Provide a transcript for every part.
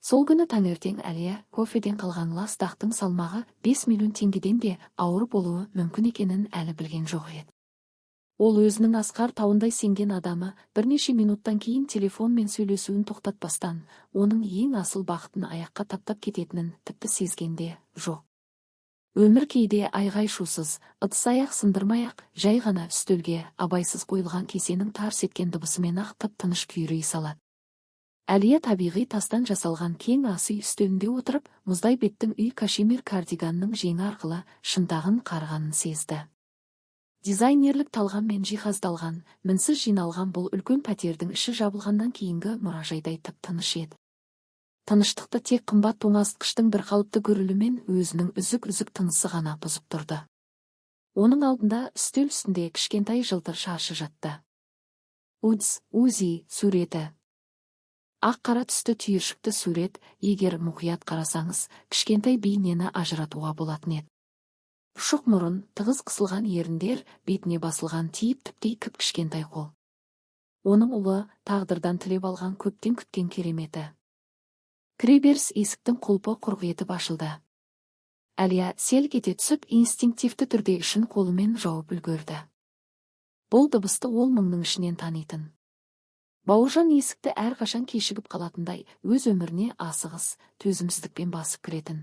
Сол күні таңертең Әлия кофеден қалған ластақтың салмағы 5 миллион теңгеден де ауыр болуы мүмкін екенін әлі білген жоқ еді. Ол өзінің Асқар Тауындай сенген адамы бірнеше минуттан кейін телефонмен сөйлесуін тоқтатпастан, оның ең асыл бақытын аяққа таптап кететінін тіпті сезгенде жоқ. Өмір кейде айғай-шусыз, ыдыс-аяқ сындырмай-ақ, жай ғана үстелге абайсыз қойылған кесенің тарс еткен дыбысымен-ақ тып-тыныш күйрей салады. Әлия табиғи тастан жасалған кең ас үй үстелінде отырып, мұздай беттің үй кашемир кардиганның жеңі арқылы шынтағын қарғанын сезді. Дизайнерлік талғаммен жиһаздалған, мінсіз жиналған бұл үлкен пәтердің іші жабылғаннан кейінгі мұражайдай тып-тыныш еді. Тыныштықты тек қымбат тоңазытқыштың бірқалыпты гүрілімен өзінің үзік-үзік тынысы ғана бұзып тұрды. Оның алдында үстел үстінде кішкентай жылтыр шаршы жатты. Узи суреті. Ақ-қара түсті түйіршікті сурет, егер мұқият қарасаңыз, кішкентай бейнені ажыратуға болатын еді. Шық мұрын, тығыз қысылған еріндер, бетіне басылған тиіп-тіптей кіп-кішкентай қол. Оның ұлы, тағдырдан тілеп алған көптен күткен кереметі. Кіреберіс есіктің құлпы құрқ етіп ашылды. Әлия селк ете түсіп, инстинктивті түрде ішін қолымен жауып үлгерді. Бұл дыбысты ол мыңның ішінен танитын. Бауыржан есікті әрқашан кешігіп қалатындай, өз өміріне асығыс, төзімсіздікпен басып кіретін.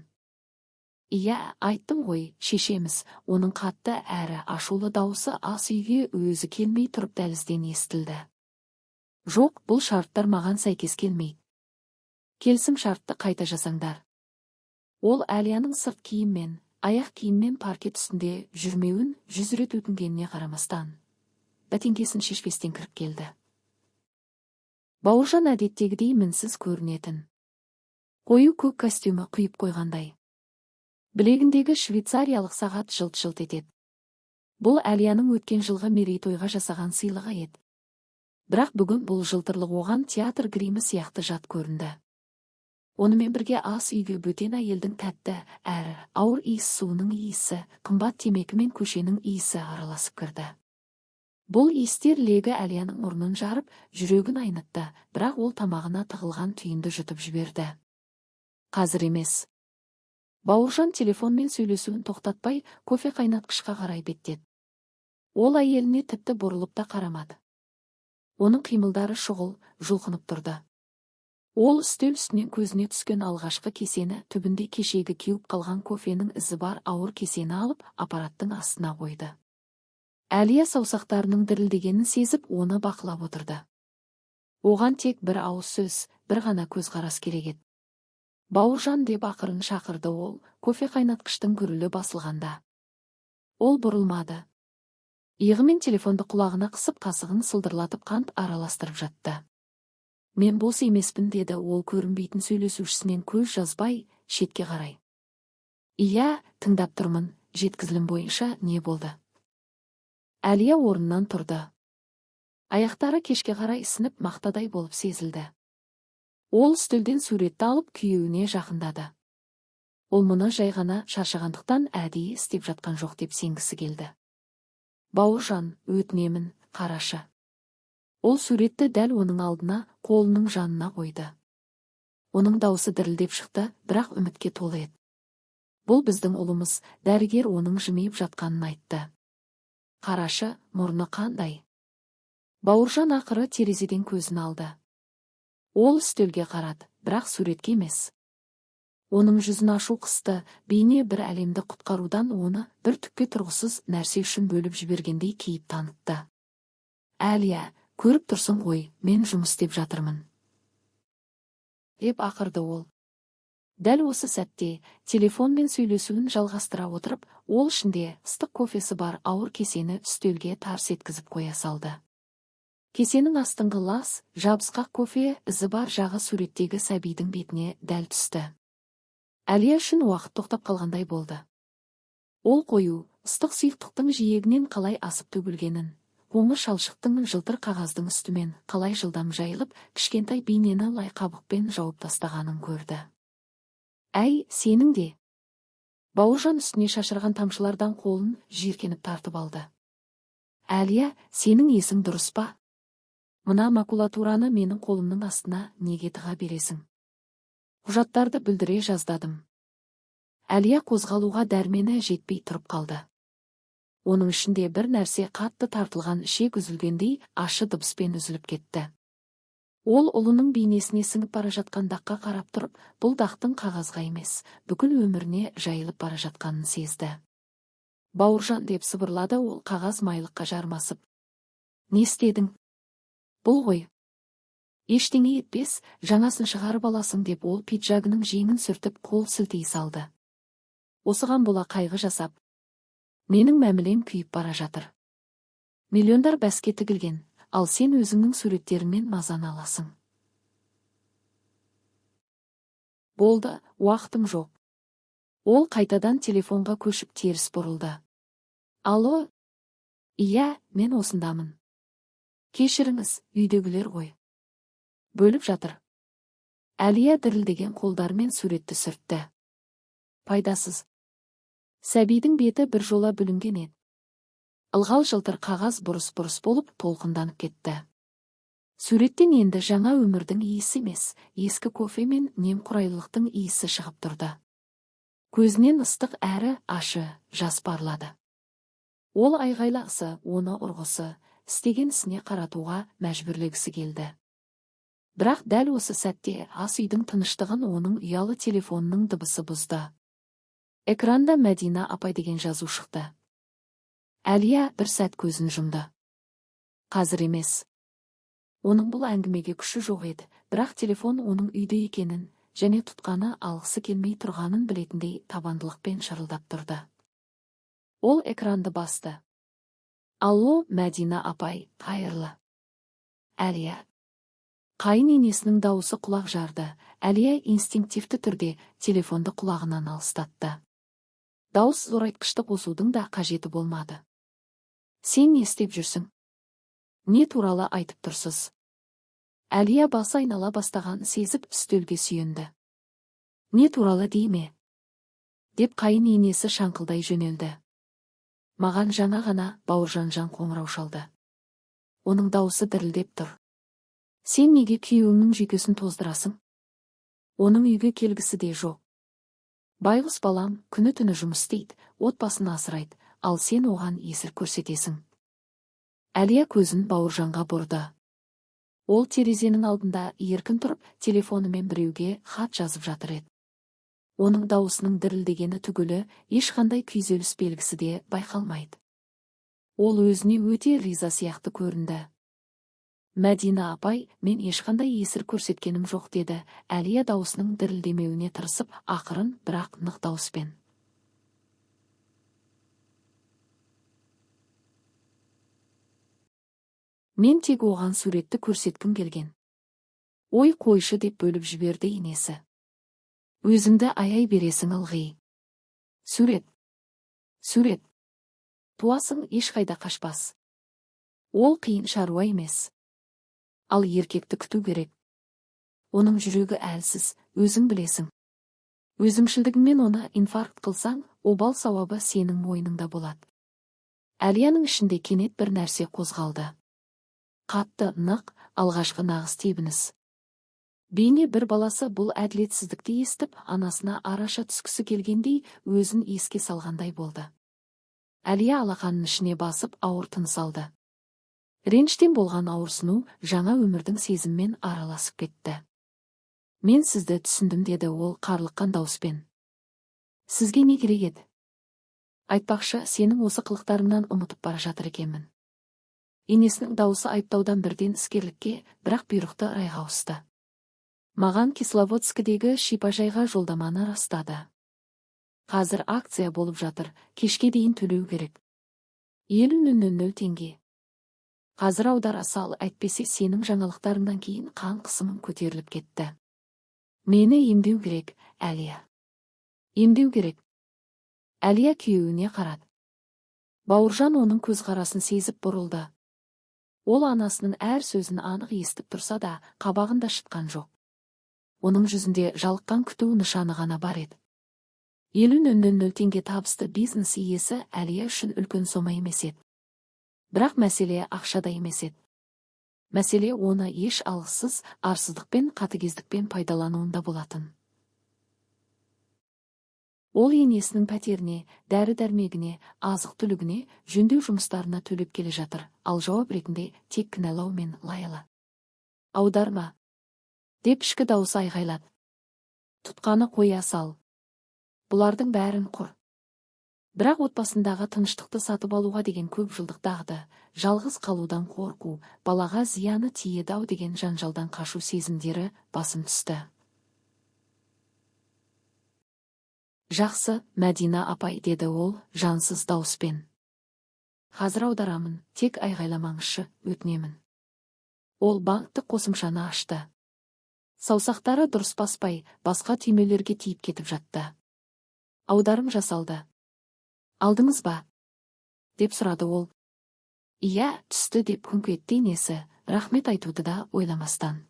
Иә, айттым ғой, шешеміз, оның қатты әрі ашулы дауысы ас үйге өзі келмей тұрып дәлізден естілді. Жоқ, бұл шарттар маған сәйкес келмейді. Келісім шартты қайта жасаңдар. Ол Әлияның сырт киіммен, аяқ киіммен паркет үстінде жүрмеуін 100 рет өтінгеніне қарамастан, бәтеңкесін шешпестен кіріп келді. Бауыржан әдеттегідей мінсіз көрінетін. Қою көк костюмі құйып қойғандай. Білегіндегі швейцариялық сағат жылт-жылт етеді. Бұл Әлияның өткен жылғы мерейтойға жасаған сыйлығы еді. Бірақ бүгін бұл жылтырлық оған театр гримі сияқты жат көрінді. Онымен бірге ас үйге бөтен әйелдің тәтті, әрі ауыр иіс суының иісі, қымбат темекі мен көшенің иісі араласып кірді. Бұл иістер легі Әлияның мұрнын жарып, жүрегін айнытты, бірақ ол тамағына тығылған түйінді жұтып жіберді. Қазір емес. Бауыржан телефонмен сөйлесуін тоқтатпай, кофе қайнатқышқа қарай беттеді. Ол әйеліне тіпті бұрылып та қарамады. Оның қимылдары шұғыл, жұлқынып тұрды. Ол үстел үстінен көзіне түскен алғашқы кесені, түбінде кешегі кеуіп қалған кофенің ізі бар ауыр кесені алып, аппараттың астына қойды. Әлия саусақтарының дірілдегенін сезіп, оны бақылап отырды. Оған тек бір ауыз сөз, бір ғана көзқарас керек еді. Бауыржан деп ақырын шақырды ол, кофе қайнатқыштың гүрілі басылғанда. Ол бұрылмады. Иығымен телефонды құлағына қысып, қасығын сылдырлатып қант араластырып жатты. Мен бос емеспін, деді ол көрінбейтін сөйлесушісінен көз жазбай, шетке қарай. Иә, тыңдап тұрмын, жеткізілім бойынша не болды? Әлия орнынан тұрды. Аяқтары кешке қарай ісініп мақтадай болып сезілді. Ол үстелден суретті алып күйеуіне жақындады. Ол мұны жай ғана шаршағандықтан әдейі істеп жатқан жоқ деп сенгісі келді. Бауыржан, өтінемін, қарашы. Ол суретті дәл оның алдына, қолының жанына қойды. Оның даусы дірілдеп шықты, бірақ үмітке толы еді. Бұл біздің ұлымыз, дәрігер оның жымиып жатқанын айтты. Қарашы, мұрны қандай? Бауыржан ақыры терезеден көзін алды. Ол үстелге қарады, бірақ суретке емес. Оның жүзін ашу қысты, бейне бір әлемді құтқарудан оны бір түкке тұрғысыз нәрсе үшін бөліп жібергендей кейіп танытты. Әлия, көріп тұрсың ғой, мен жұмыс істеп жатырмын. Деп ақырды ол. Дәл осы сәтте, телефонмен сөйлесуін жалғастыра отырып, ол ішінде ыстық кофесі бар ауыр кесені үстелге тарс еткізіп қоя салды. Кесенің астыңғы лас, жабысқақ кофе ізі бар жағы суреттегі сәбидің бетіне дәл түсті. Әлия үшін уақыт тоқтап қалғандай болды. Ол қою, ыстық сұйықтықтың жиегінен қалай асып төгілгенін, қоңыр шалшықтың жылтыр қағаздың үстімен қалай жылдам жайылып, кішкентай бейнені лай қабықпен жауып тастағанын көрді. Әй, сенің де. Бауыржан үстіне шашырған тамшылардан қолын жиіркеніп тартып алды. Әлия, сенің есің дұрыс па? Мына макулатураны менің қолымның астына неге тыға бересің? Құжаттарды бүлдіре жаздадым. Әлия қозғалуға дәрмені жетпей тұрып қалды. Оның ішінде бір нәрсе қатты тартылған ішек үзілгендей ащы дыбыспен үзіліп кетті. Ол ұлының бейнесіне сіңіп бара жатқан даққа қарап тұрып, бұл дақтың қағазға емес, бүкіл өміріне жайылып бара жатқанын сезді. Бауыржан деп сыбырлады ол қағаз майлыққа жармасып. Не істедің? Бұл ғой. Ештеңе етпес, жаңасын шығарып аласың деп ол пиджагының жеңін сүртіп қол сілтей салды. Осыған бола қайғы жасап. Менің мәмілем күйіп бара жатыр. Миллиондар бәске тігілген, ал сен өзіңнің суреттеріңмен мазаны аласың. Болды, уақытым жоқ. Ол қайтадан телефонға көшіп теріс бұрылды. Алло? Иә, мен осындамын. Кешіріңіз, үйдегілер ғой. Бөліп жатыр. Әлия дірілдеген қолдармен суретті сүртті. Пайдасыз. Сәбидің беті бір жола бүлінген еді. Ылғал жылтыр қағаз бұрыс-бұрыс болып толқынданып кетті. Суреттен енді жаңа өмірдің иісі емес, ескі кофе мен немқұрайлылықтың иісі шығып тұрды. Көзінен ыстық әрі ашы жас парлады. Ол айғайлағысы, оны ұрғысы, істеген ісіне қаратуға мәжбүрлегісі келді. Бірақ дәл осы сәтте ас үйдің тыныштығын оның ұялы телефонының дыбысы бұзды. Экранда Мәдина апай деген жазу шықты. Әлия бір сәт көзін жұмды. Қазір емес. Оның бұл әңгімеге күші жоқ еді, бірақ телефон оның үйде екенін және тұтқаны алғысы келмей тұрғанын білетіндей табандылықпен шырылдап тұрды. Ол экранды басты. Алло, Мәдина апай, қайырлы. Әлия. Қайын енесінің дауысы құлақ жарды. Әлия инстинктивті түрде телефонды құлағынан алыстатты. Дауыс зорайтқышты қосудың да қажеті болмады. Сен не істеп жүрсің? Не туралы айтып тұрсыз? Әлия басы айнала бастаған сезіп үстелге сүйенді. Не туралы дейме? Деп қайын енесі шаңқылдай жөнелді. Маған жаңа ғана Бауыржан қоңырау шалды. Оның дауысы дірілдеп тұр. Сен неге күйеуіңнің жүйкесін тоздырасың? Оның үйге келгісі де жоқ. Байғұс балам күні-түні жұмыс істейді, отбасын асырайды, ал сен оған есір көрсетесің. Әлия көзін Бауыржанға бұрды. Ол терезенің алдында еркін тұрып, телефонымен біреуге хат жазып жатыр еді. Оның дауысының дірілдегені түгілі, ешқандай күйзеліс белгісі де байқалмайды. Ол өзіне өте риза сияқты көрінді. Мәдина апай, мен ешқандай есір көрсеткенім жоқ деді, Әлия дауысының дірілдемеуіне тырысып, ақырын, бірақ нық дауыспен. Мен тек оған суретті көрсеткім келген. Ой қойшы деп бөліп жіберді енесі. Өзіңді аяй бересің ылғи. Сурет. Сурет. Туасың ешқайда қашпас. Ол қиын шаруа емес. Ал еркекті күту керек. Оның жүрегі әлсіз, өзің білесің. Өзімшілдігіңмен оны инфаркт қылсаң, обал сауабы сенің мойныңда болады. Әлияның ішінде кенет бір нәрсе қозғалды. Қатты, нық, алғашқы нағыз тебініс. Бейне бір баласы бұл әділетсіздікті естіп, анасына араша түскісі келгендей, өзін еске салғандай болды. Әлия алақанын ішіне басып, ауыр тыныс алды. Реніштен болған ауырсыну жаңа өмірдің сезіммен араласып кетті. Мен сізді түсіндім деді ол қарлыққан дауыспен. Сізге не керек еді? Айтпақшы, сенің осы қылықтарыңнан ұмытып бара жатыр екенмін. Енесінің дауысы айыптаудан бірден іскерлікке, бірақ бұйрықты райға ауысты. Маған Кисловодскідегі шипажайға жолдаманы растады. Қазір акция болып жатыр, кешке дейін төлеу керек. 50.00 теңге. Қазір аудара сал, әйтпесе сенің жаңалықтарыңнан кейін қан қысымым көтеріліп кетті. Мені емдеу керек, Әлия. Емдеу керек. Әлия күйеуіне қарады. Бауыржан оның көзқарасын сезіп бұрылды. Ол анасының әр сөзін анық естіп тұрса да, қабағында шытқан жоқ. Оның жүзінде жалыққан күту нышаны ғана бар еді. 50.00 теңге табысты бизнес иесі Әлия үшін үлкен сома емес еді. Бірақ мәселе ақшада емес еді. Мәселе оны еш алғысыз, арсыздықпен, қатыгездікпен пайдалануында болатын. Ол енесінің пәтеріне, дәрі-дәрмегіне, азық-түлігіне, жөндеу жұмыстарына төлеп келе жатыр, ал жауап ретінде тек кінәлау мен лайла. Аударма, деп ішкі дауысы айғайлады. Тұтқаны қоя сал. Бұлардың бәрін құр. Бірақ отбасындағы тыныштықты сатып алуға деген көп жылдық дағды, жалғыз қалудан қорқу, балаға зияны тиеді-ау деген жанжалдан қашу сезімдері басым түсті. Жақсы, Мәдина апай, деді ол жансыз дауыспен. Қазір аударамын, тек айғайламаңызшы, өтінемін. Ол банктік қосымшаны ашты. Саусақтары дұрыс баспай, басқа түймелерге тиіп кетіп жатты. Аударым жасалды. Алдыңыз ба? Деп сұрады ол. Иә, түсті, деп күңк етті енесі, рахмет айтуды да ойламастан.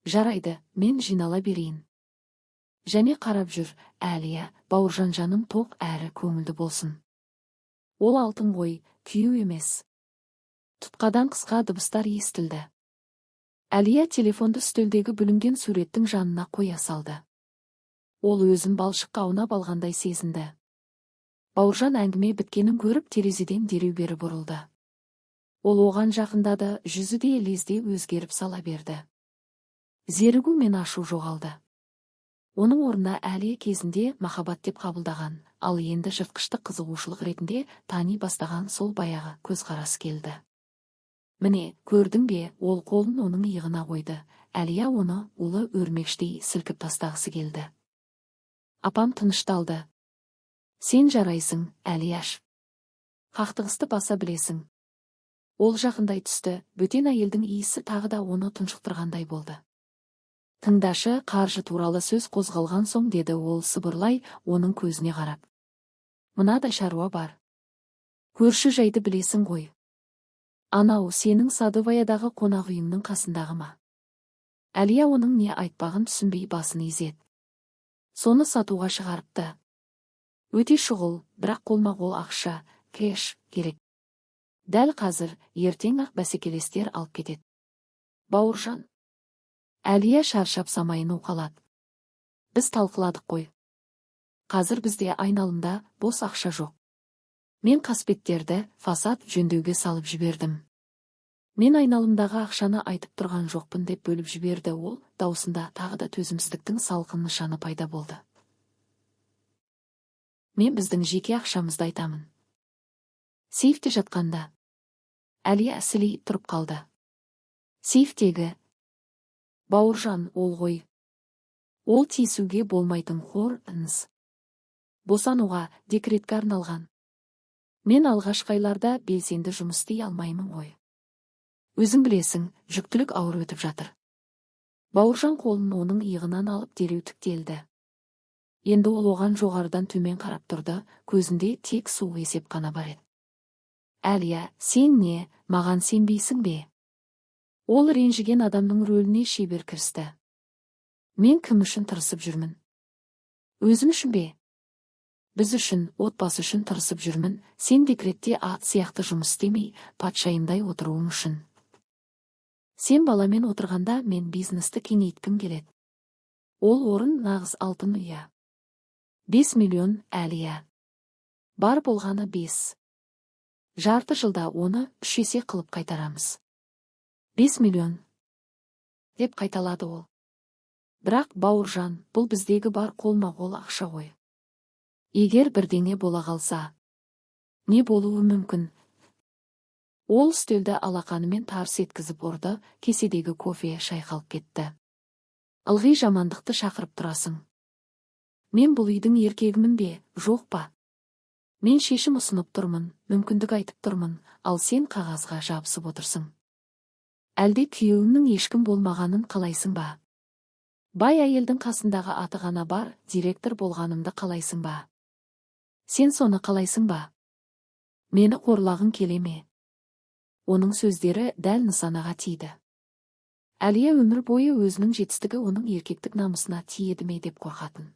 Жарайды, мен жинала берейін. Және қарап жүр, Әлия, Бауыржан жаным тоқ әрі көңілді болсын. Ол алтын ғой, күйеу емес. Тұтқадан қысқа дыбыстар естілді. Әлия телефонды үстелдегі бүлінген суреттің жанына қоя салды. Ол өзін балшыққа аунап алғандай сезінді. Бауыржан әңгіме біткенін көріп терезеден дереу бері бұрылды. Ол оған жақындады, жүзі де лезде өзгеріп сала берді. Зерігу мен ашу жоғалды. Оның орнына Әлия кезінде махаббат деп қабылдаған, ал енді жыртқышты қызығушылық ретінде тани бастаған сол баяғы көзқарас келді. Міне, көрдің бе, ол қолын оның иығына қойды. Әлия оны улы өрмекштей сілкіп тастағысы келді. Апам тынышталды. Сен жарайсың, Әлияш. Қақтығысты баса білесің. Ол жақындай түсті, бөтен әйелдің иісі тағы да оны тұншықтырғандай болды. Тыңдашы, қаржы туралы сөз қозғалған соң, деді ол сыбырлай, оның көзіне қарап. Мынадай шаруа бар. Көрші жайды білесің ғой. Анау сенің Садоваядағы қонақ үйімнің қасындағы ма? Әлия оның не айтпағын түсінбей басын изеді. Соны сатуға шығарыпты. Өте шұғыл, бірақ қолма-қол ақша, кеш, керек. Дәл қазір, ертең-ақ бәсекелестер алып кетеді. Бауыржан. Әлия шаршап самайын уқалады. Біз талқыладық қой. Қазір бізде айналымда бос ақша жоқ. Мен қасбеттерді фасад жөндеуге салып жібердім. Мен айналымдағы ақшаны айтып тұрған жоқпын, деп бөліп жіберді ол, даусында тағы да төзімсіздіктің салқын нышаны пайда болды. Мен біздің жеке ақшамызды айтамын. Сейфте жатқанда. Әлия сілей тұрып қалды. Сейфтегі. Бауыржан, ол ғой. Ол тиісуге болмайтын хор іңіз. Босануға, декретке арналған. Мен алғашқы айларда белсенді жұмыс істей алмаймын ғой. Өзің білесің, жүктілік ауыр өтіп жатыр. Бауыржан қолын оның иығынан алып дереу тіктелді. Енді ол оған жоғарыдан төмен қарап тұрды, көзінде тек суық есеп қана бар еді. Әлия, сен не, маған сенбейсің бе? Ол ренжіген адамның рөліне шебер кірісті. Мен кім үшін тырысып жүрмін? Өзім үшін бе? Біз үшін, отбасы үшін тырысып жүрмін. Сен декретте ат сияқты жұмыс істемей, патшайымдай отыруың үшін. Сен баламен отырғанда мен бизнесті кеңейткім келеді. Ол орын нағыз алтын ұя. 5 миллион, Әлия. Бар болғаны 5. Жарты жылда оны 3 есе қылып қайтарамыз. 5 миллион. Деп қайталады ол. Бірақ, Бауыржан, бұл біздегі бар қолма-қол ақша ғой. Егер бірдеңе бола қалса, не болуы мүмкін? Ол үстелді алақанымен тарс еткізіп ұрды, кеседегі кофе шайқалып кетті. Ылғи жамандықты шақырып тұрасың. Мен бұл үйдің еркегімін бе, жоқ па? Мен шешім ұсынып тұрмын, мүмкіндік айтып тұрмын, ал сен қағазға жабысып отырсың. Әлде күйеуімнің ешкім болмағанын қалайсың ба? Бай әйелдің қасындағы аты ғана бар, директор болғанымды қалайсың ба? Сен соны қалайсың ба? Мені қорлағың келе ме? Оның сөздері дәл нысанаға тиді. Әлия өмір бойы өзінің жетістігі оның еркектік намысына тиеді ме деп қорқатын.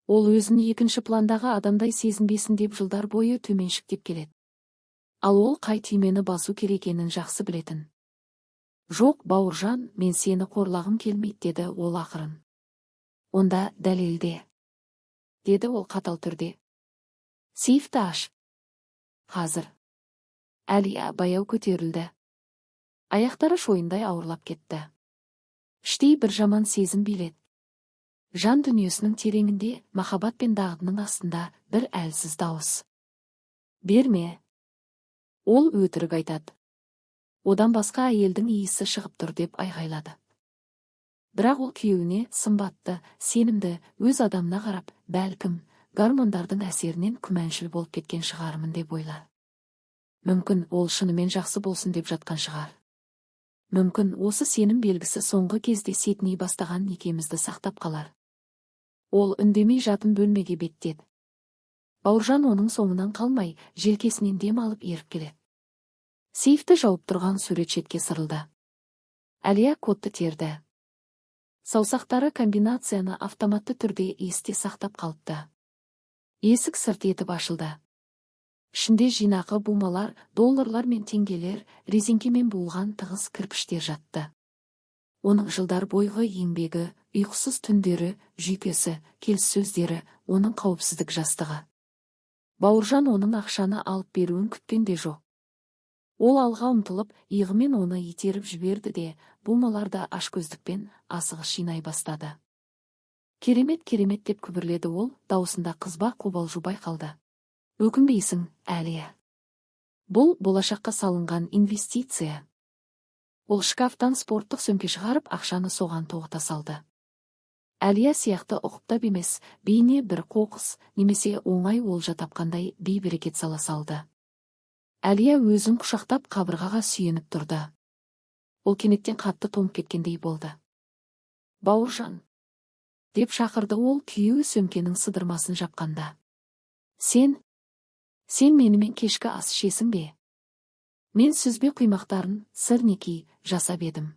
Ол өзін екінші пландағы адамдай сезінбесін деп жылдар бойы төменшіктеп келеді. Ал ол қай түймені басу керек екенін жақсы білетін. Жоқ, Бауыржан, мен сені қорлағым келмейді, деді ол ақырын. Онда дәлелде. деді ол қатал түрде. Сейфті аш. Қазір. Әлия баяу көтерілді. Аяқтары шойындай ауырлап кетті. Іштей бір жаман сезім биледі. Жан дүниесінің тереңінде, махаббат пен дағдының астында бір әлсіз дауыс. Берме. Ол өтірік айтады. Одан басқа әйелдің иісі шығып тұр деп айғайлады. Бірақ ол күйеуіне сымбатты, сенімді, өз адамына қарап, бәлкім, гормондардың әсерінен күмәншіл болып кеткен шығармын деп ойлады. Мүмкін ол шынымен жақсы болсын деп жатқан шығар. Мүмкін осы сенім белгісі соңғы кезде сетіней бастаған некемізді сақтап қалар. Ол үндемей жатын бөлмеге беттеді. Бауыржан оның соңынан қалмай, желкесінен дем алып еріп келеді. Сейфті жауып тұрған суретшетке сырылды. Әлия кодты терді. Саусақтары комбинацияны автоматты түрде есте сақтап қалыпты. Есік сырт етіп ашылды. Ішінде жинақы бумалар, долларлар мен теңгелер, резеңкемен буылған тығыз кірпіштер жатты. Оның жылдар бойғы еңбегі, ұйқысыз түндері, жүйкесі, келіссөздері, оның қауіпсіздік жастығы. Бауыржан оның ақшаны алып беруін күткен де жоқ. Ол алға ұмтылып, иығымен оны итеріп жіберді де, бумаларды ашкөздікпен асығыс жинай бастады. Керемет, керемет деп күбірледі ол, даусында қызба қобалжу байқалды. Өкінбейсің, Әлия. Бұл болашаққа салынған инвестиция. Ол шкафтан спорттық сөмке шығарып, ақшаны соған тоғыта салды. Әлия сияқты ұқыптап емес, бейне бір қоқыс, немесе оңай олжа тапқандай бей-берекет сала салды. Әлия өзін құшақтап қабырғаға сүйеніп тұрды. Ол кенеттен қатты тоңып кеткендей болды. Бауыржан, деп шақырды ол күйеуі сөмкенің сыдырмасын жапқанда. Сен менімен кешкі ас ішесің бе? Мен сүзбе құймақтарын сырнеки жасап едім.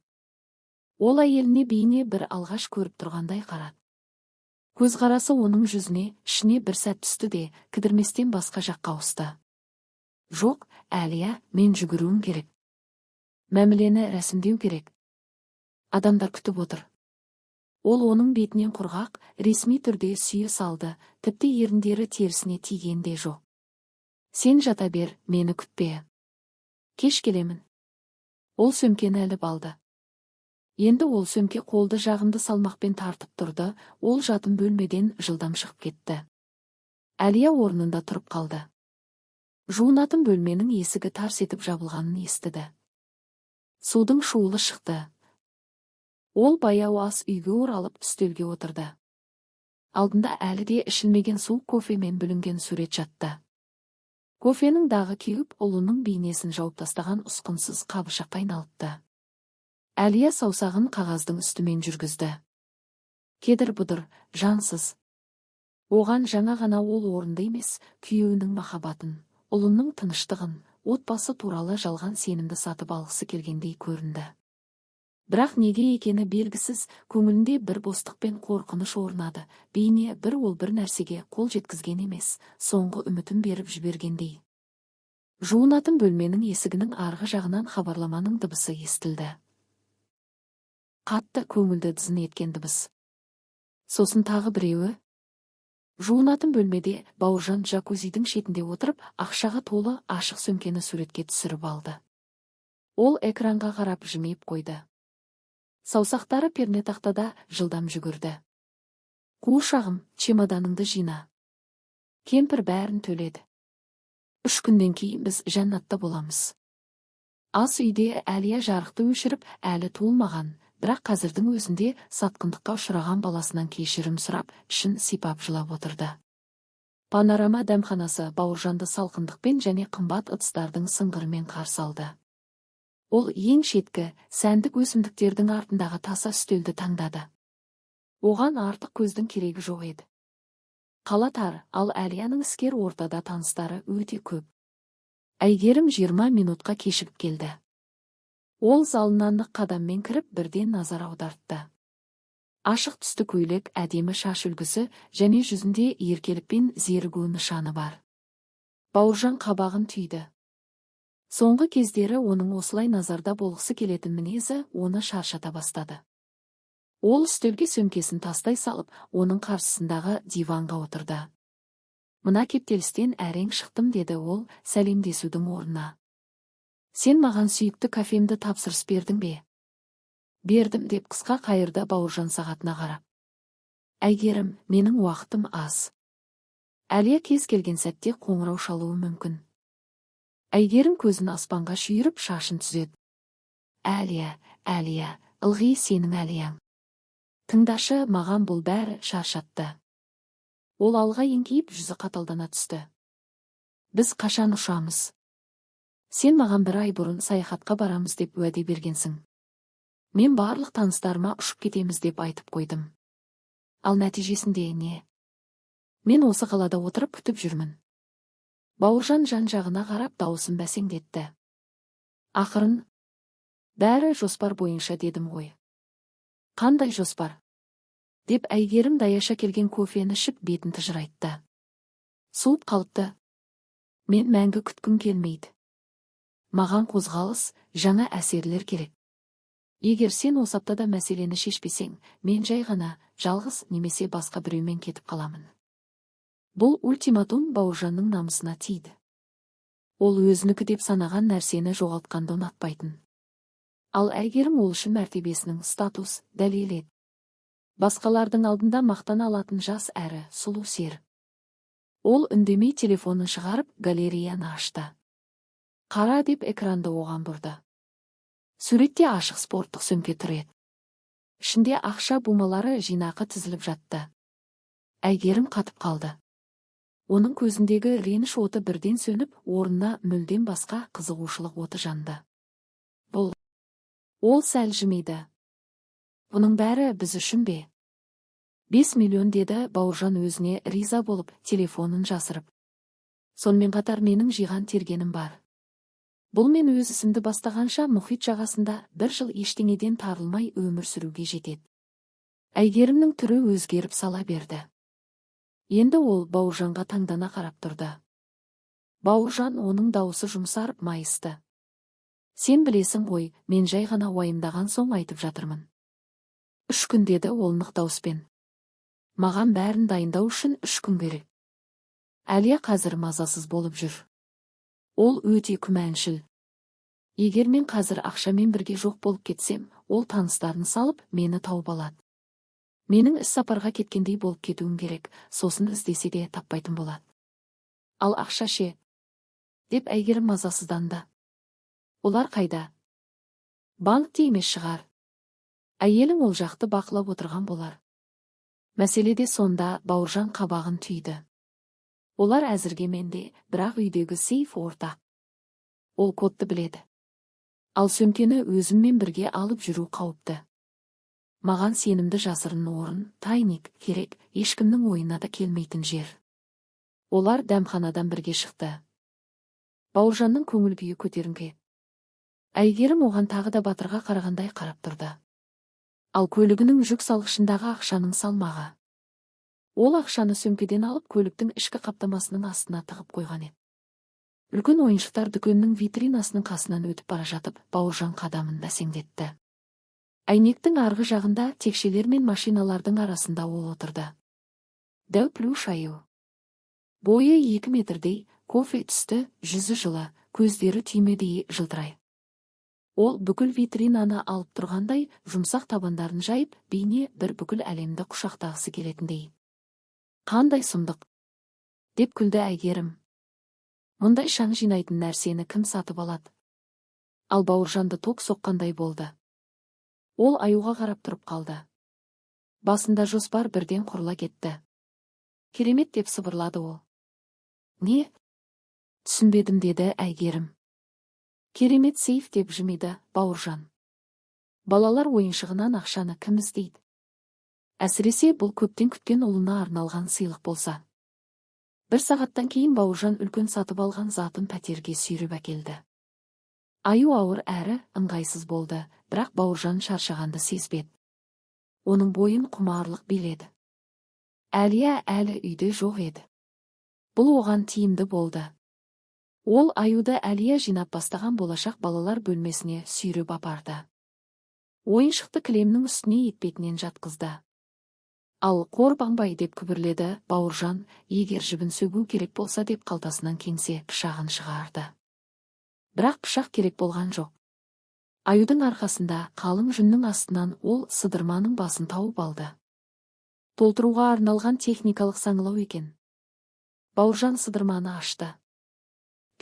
Ол әйеліне бейне бір алғаш көріп тұрғандай қарады. Көзқарасы оның жүзіне, ішіне бір сәт түсті де, кідірместен басқа жаққа ауысты. Жоқ, Әлия, мен жүгіруім керек. Мәмілені рәсімдеу керек. Адамдар күтіп отыр. Ол оның бетінен құрғақ, ресми түрде сүйе салды, тіпті еріндері терісіне тиген де жоқ. Сен жата бер, мені күтпе. Кеш келемін. Ол сөмкені іліп алды. Енді ол сөмке қолды жағымды салмақпен тартып тұрды, ол жатын бөлмеден жылдам шығып кетті. Әлия орнында тұрып қалды. Жуынатын бөлменің есігі тарс етіп жабылғанын естіді. Судың шуылы шықты. Ол баяу ас үйге оралып үстелге отырды. Алдында әлі де ішілмеген суық кофемен бүлінген сурет жатты. Кофенің дағы кеуіп, ұлының бейнесін жауып тастаған ұсқынсыз қабыршаққа айналыпты. Әлия саусағын қағаздың үстімен жүргізді. Кедір-бұдыр, жансыз. Оған жаңа ғана ол орынды емес, күйеуінің махаббатын, ұлының тыныштығын, отбасы туралы жалған сенімді сатып алғысы келгендей көрінді. Бірақ неге екені белгісіз, көңілінде бір бостық пен қорқыныш орнады, бейне бір ол бір нәрсеге қол жеткізген емес, соңғы үмітін беріп жібергендей. Жуынатын бөлменің есігінің арғы жағынан хабарламаның дыбысы естілді. Қатты көңілді дызын еткен дыбыс. Сосын тағы біреуі. Жуынатын бөлмеде Бауыржан джакузидің шетінде отырып, ақшаға толы ашық сөмкені суретке түсіріп алды. Ол экранға қарап жымиып қойды. Саусақтары пернетақтада жылдам жүгірді. Қуышағым, чемоданыңды жина. Кемпір бәрін төледі. 3 күннен кейін біз жәннатта боламыз. Ас үйде Әлия жарықты өшіріп, әлі туылмаған, бірақ қазірдің өзінде сатқындыққа ұшыраған баласынан кешірім сұрап, ішін сипап жылап отырды. Панорама дәмханасы Бауыржанды салқындықпен және қымбат ыдыстардың сыңғырымен қарсы алды. Ол ең шеткі, сәндік өсімдіктердің артындағы таса үстелді таңдады. Оған артық көздің керегі жоқ еді. Қала тар, ал Әлияның іскер ортада таныстары өте көп. Әйгерім 20 минутқа кешігіп келді. Ол залынан нық қадаммен кіріп бірден назар аудартты. Ашық түсті көйлек, әдемі шаш үлгісі және жүзінде еркелік пен зерігу нышаны бар. Бауыржан қабағын түйді. Соңғы кездері оның осылай назарда болғысы келетін мінезі оны шаршата бастады. Ол үстелге сөмкесін тастай салып, оның қарсысындағы диванға отырды. Мына кептелістен әрең шықтым, деді ол сәлемдесудің орнына. Сен маған сүйікті кафемді тапсырыс бердің бе? Бердім, деп қысқа қайырды Бауыржан сағатына қарап. Әйгерім, менің уақытым аз. Әлия кез келген сәтте қоңырау шалуы мүмкін. Әйгерім көзін аспанға шүйіріп шашын түзеді. Әлия, ылғи сенің Әлияң. Тыңдашы, маған бұл бәрі шаршатты. Ол алға еңкейіп жүзі қаталдана түсті. Біз қашан ұшамыз? Сен маған 1 ай бұрын саяхатқа барамыз деп уәде бергенсің. Мен барлық таныстарыма ұшып кетеміз деп айтып қойдым. Ал нәтижесінде не? Мен осы қалада отырып күтіп жүрмін. Бауыржан жан-жағына қарап дауысын бәсеңдетті. Ақырын, бәрі жоспар бойынша дедім ғой. Қандай жоспар? Деп Әйгерім даяша келген кофені ішіп бетін тыжырайтты. Суып қалыпты. Мен мәңгі күткім келмейді. Маған қозғалыс, жаңа әсерлер керек. Егер сен осы аптада мәселені шешпесең, мен жай ғана жалғыз немесе басқа біреумен кетіп қаламын. Бұл ультиматум Бауыржанның намысына тиді. Ол өзінікі деп санаған нәрсені жоғалтқанды ұнатпайтын. Ал Әйгерім ол үшін мәртебесінің статус, дәлел еді. Басқалардың алдында мақтан алатын жас әрі сұлу сер. Ол үндемей телефонын шығарып галереяны ашты. Қара, деп экранды оған бұрды. Суретте ашық спорттық сөмке тұр еді. Ішінде ақша бумалары жинақы тізіліп жатты. Әйгерім қатып қалды. Оның көзіндегі реніш оты бірден сөніп, орнына мүлдем басқа қызығушылық оты жанды. Ол сәл жымиды. Бұның бәрі біз үшін бе? 5 миллион, деді Бауыржан өзіне риза болып, телефонын жасырып. Сонымен қатар менің жиған тергенім бар. Бұл мен өз ісімді бастағанша мұхит жағасында 1 жыл ештеңеден тарылмай өмір сүруге жетеді. Әйгерімнің түрі өзгеріп сала берді. Енді ол Бауыржанға таңдана қарап тұрды. Бауыржан оның дауысы жұмсарып майысты. Сен білесің ғой, мен жай ғана уайымдаған соң айтып жатырмын. 3 күн, деді ол нық дауыспен. Маған бәрін дайындау үшін 3 күн керек. Әлия қазір мазасыз болып жүр. Ол өте күмәншіл. Егер мен қазір ақшамен бірге жоқ болып кетсем, ол таныстарын салып, мені тауып алады. Менің іс сапарға кеткендей болып кетуім керек, сосын іздесе де таппайтын болады. Ал ақша ше? Деп Әйгерім мазасызданды. Олар қайда? Банкте емес шығар. Әйелің ол жақты бақылап отырған болар. Мәселеде сонда, Бауыржан қабағын түйді. Олар әзірге менде, бірақ үйдегі сейф ортақ. Ол кодты біледі. Ал сөмкені өзіммен бірге алып жүру қауіпті. Маған сенімді жасырын орын, тайник керек, ешкімнің ойына да келмейтін жер. Олар дәмханадан бірге шықты. Бауыржанның көңіл күйі көтеріңкі. Әйгерім оған тағы да батырға қарағандай қарап тұрды. Ал көлігінің жүк салғышындағы ақшаның салмағы. Ол ақшаны сөмкеден алып, көліктің ішкі қаптамасының астына тығып қойған еді. Үлкен ойыншықтар дүкенінің витринасының қасынан өтіп бара жатып, Бауыржан қадамын бәсеңдетті. Әйнектің арғы жағында, текшелер мен машиналардың арасында ол отырды. Дәу плюш аю. Бойы 2 метрдей, кофе түсті, жүзі жылы, көздері түймедей жылтырай. Ол бүкіл витринаны алып тұрғандай, жұмсақ табандарын жайып, бейне бір бүкіл әлемді құшақтағысы келетіндей. Қандай сұмдық, деп күлді Әйгерім. Мұндай шаң жинайтын нәрсені кім сатып алады? Ал Бауыржанды ток соққандай болды. Ол аюға қарап тұрып қалды. Басында жоспар бірден құрыла кетті. Керемет, деп сыбырлады ол. Не? Түсінбедім, деді Әйгерім. Керемет сейф, деп жымиды Бауыржан. Балалар ойыншығынан ақшаны кім іздейді? Әсіресе бұл көптен күткен ұлына арналған сыйлық болса. 1 сағаттан кейін Бауыржан үлкен сатып алған затын пәтерге сүйреп әкелді. Аю ауыр әрі ыңғайсыз болды, бірақ Бауыржан шаршағанды сезбеді. Оның бойын құмарлық биледі. Әлия әлі үйде жоқ еді. Бұл оған тиімді болды. Ол аюды Әлия жинап бастаған болашақ балалар бөлмесіне сүйреп апарды. Ойыншықты кілемнің үстіне етпетінен жатқызды. Ал Қорбаңбай деп күбірледі Бауыржан, егер жібін сөгу керек болса деп қалтасынан кеңсе пышағын шығарды. Бірақ пышақ керек болған жоқ. Аюдың арқасында қалың жүннің астынан ол сыдырманың басын тауып алды. Толтыруға арналған техникалық саңылау екен. Бауыржан сыдырманы ашты.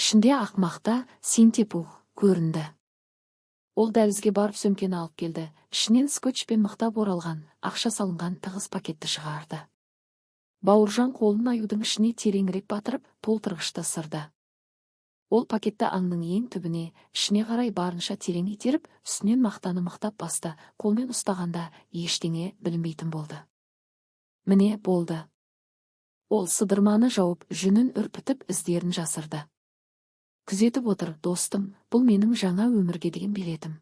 Ішінде ақмақта синтепух көрінді. Ол дәлізге барып сөмкені алып келді. Ішінен скотчпен мықтап оралған, ақша салынған тығыз пакетті шығарды. Бауыржан қолын аюдың ішіне тереңірек батырып, толтырғышты сырды. Ол пакетті аңның ең түбіне, ішіне қарай барынша терең итеріп, үстінен мақтаны мықтап басты. Қолмен ұстағанда ештеңе білінбейтін болды. Міне болды. Ол сыдырманы жауып, жүнін үрпітіп, іздерін жасырды. Күзетіп отыр, достым, бұл менің жаңа өмірге деген билетім.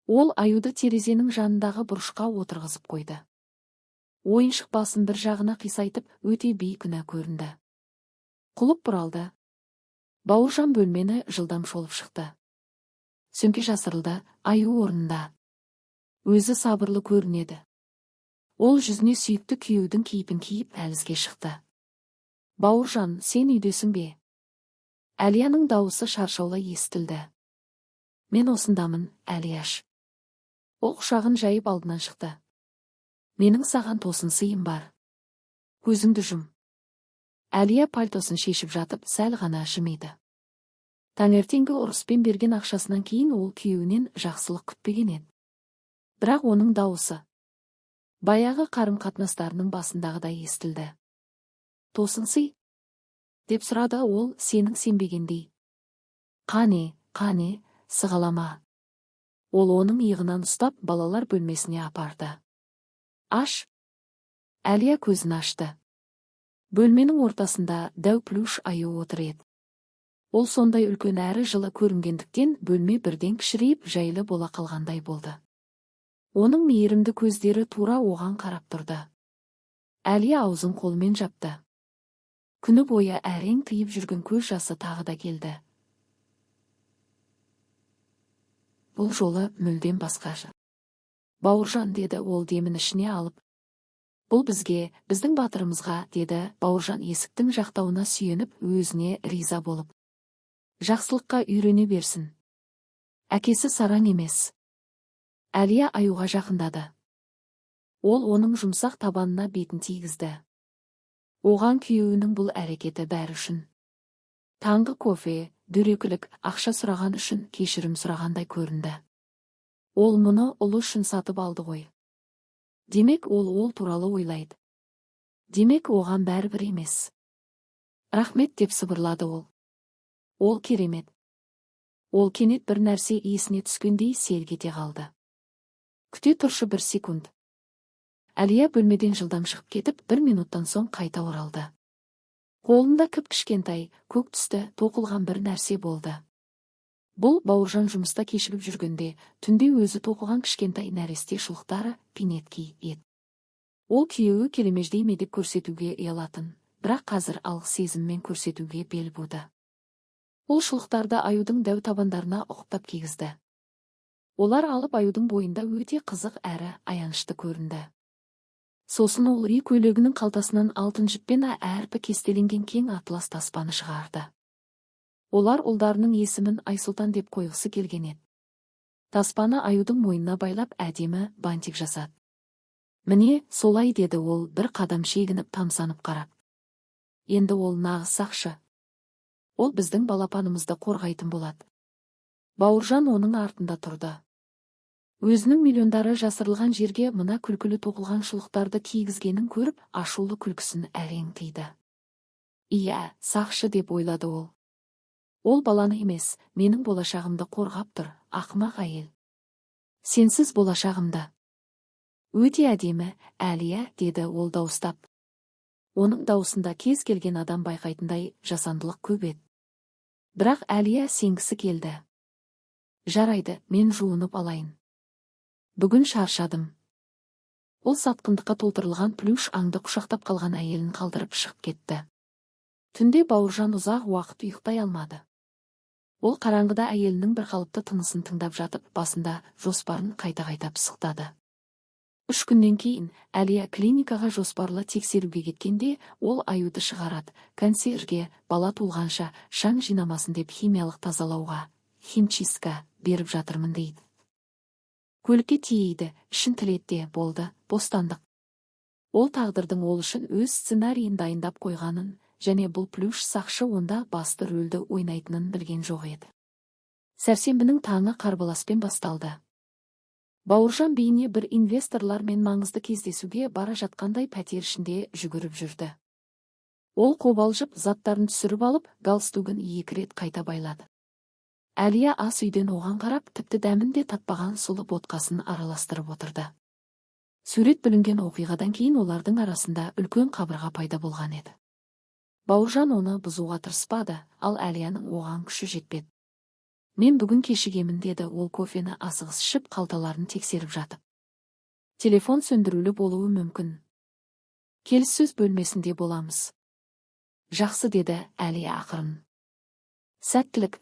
Ол аюды терезенің жанындағы бұрышқа отырғызып қойды. Ойыншық басын бір жағына қисайтып, өте бейкүнә көрінді. Құлып бұралды. Бауыржан бөлмені жылдам шолып шықты. Сөмке жасырылды, аю орнында. Өзі сабырлы көрінеді. Ол жүзіне сүйікті күйеудің кейпін киіп әлізге шықты. Бауыржан, сен үйдесің бе? Әлияның дауысы шаршаулы естілді. Мен осындамын, Әлияш. Ол құшағын жайып алдынан шықты. Менің саған тосын сыйым бар. Көзіңді жұм. Әлия пальтосын шешіп жатып, сәл ғана жымиды. Таңертеңгі ұрыспен берген ақшасынан кейін ол күйеуінен жақсылық күтпеген еді. Бірақ оның дауысы баяғы қарым-қатынастарының басындағыдай естілді. Тосын сый? Деп сұрады ол, сенің сенбегендей. Қане, сығалама. Ол оның иығынан ұстап, балалар бөлмесіне апарды. Аш. Әлия көзін ашты. Бөлменің ортасында дәу плюш аю отыр еді. Ол сондай үлкен әрі жылы көрінгендіктен бөлме бірден кішірейіп жайлы бола қалғандай болды. Оның мейірімді көздері тура оған қарап тұрды. Әлия аузын қолымен жапты. Күні бойы әрең тыйып жүрген көз жасы тағы да келді. Бұл жолы мүлдем басқаша. Бауыржан, деді ол демін ішіне алып. Бұл бізге, біздің батырымызға, деді Бауыржан есіктің жақтауына сүйеніп, өзіне риза болып. Жақсылыққа үйрене берсін. Әкесі сараң емес. Әлия аюға жақындады. Ол оның жұмсақ табанына бетін тигізді. Оған күйеуінің бұл әрекеті бәрі үшін. Таңғы кофе, дөрекілік, ақша сұраған үшін кешірім сұрағандай көрінді. Ол мұны ұлы үшін сатып алды ғой. Демек ол туралы ойлайды. Демек оған бәрібір емес. Рахмет, деп сыбырлады ол. Ол керемет. Ол кенет бір нәрсе есіне түскендей селк ете қалды. Күте тұршы бір секунд. Әлия бөлмеден жылдам шығып кетіп, 1 минуттан соң қайта оралды. Қолында кіп-кішкентай, көк түсті, тоқылған бір нәрсе болды. Бұл Бауыржан жұмыста кешігіп жүргенде, түнде өзі тоқылған кішкентай нәресте шұлықтары пинетки еді. Ол күйеуі келемеждей ме деп көрсетуге ұялатын, бірақ қазір алғыс сезіммен көрсетуге бел буды. Ол шұлықтарды аюдың дәу табандарына ұқыптап кигізді. Олар алып аюдың бойында өте қызық әрі аянышты көрінді. Сосын ол үй көйлегінің қалтасынан алтын жіппен әрпі кестеленген кең атлас таспаны шығарды. Олар ұлдарының есімін Айсұлтан деп қойғысы келген еді. Таспаны аюдың мойнына байлап әдемі бантик жасады. Міне, солай, деді ол бір қадам шегініп тамсанып қарап. Енді ол нағыз сақшы. Ол біздің балапанымызды қорғайтын болады. Бауыржан оның артында тұрды. Өзінің миллиондары жасырылған жерге мына күлкілі тоқылған шұлықтарды кигізгенін көріп, ашулы күлкісін әрең тыйды. Ия, сақшы, деп ойлады ол. Ол баланы емес, менің болашағымды қорғап тұр, ақымақ әйел. Сенсіз болашағымда. Өте әдемі, Әлия, деді ол дауыстап. Оның дауысында кез келген адам байқайтындай жасандылық көп еді. Бірақ Әлия сенгісі келді. Жарайды, мен жуынып алайын. Бүгін шаршадым. Ол сатқындыққа толтырылған плюш аңды құшақтап қалған әйелін қалдырып шығып кетті. Түнде Бауыржан ұзақ уақыт ұйықтай алмады. Ол қараңғыда әйелінің бір қалыпты тынысын тыңдап жатып, басында жоспарын қайта-қайта пысықтады. 3 күннен кейін Әлия клиникаға жоспарлы тексеруге кеткенде, ол Аюды шығарады, консьержге бала туылғанша шаң жинамасын деп химиялық тазалауға, химчистка беріп жатырмын дейді. Көлікке тиейді, ішін тілетте болды, бостандық. Ол тағдырдың ол үшін өз сценарийін дайындап қойғанын, және бұл плюш сақшы онда басты рөлді ойнайтынын білген жоқ еді. Сәрсенбінің таңы қарбаласпен басталды. Бауыржан бейне бір инвесторлармен маңызды кездесуге бара жатқандай пәтер ішінде жүгіріп жүрді. Ол қобалжып, заттарын түсіріп алып, галстугін 2 рет қайта байлады. Әлия ас үйден оған қарап, тіпті дәмін де татпаған сұлы ботқасын араластырып отырды. Сурет бүлінген оқиғадан кейін олардың арасында үлкен қабырға пайда болған еді. Бауыржан оны бұзуға тырыспады, ал Әлияның оған күші жетпеді. Мен бүгін кешігемін деді ол кофені асығыс ішіп қалталарын тексеріп жатып. Телефон сөндірулі болуы мүмкін. Келіссөз бөлмесінде боламыз. Жақсы деді Әлия ақырын. Сәттілік.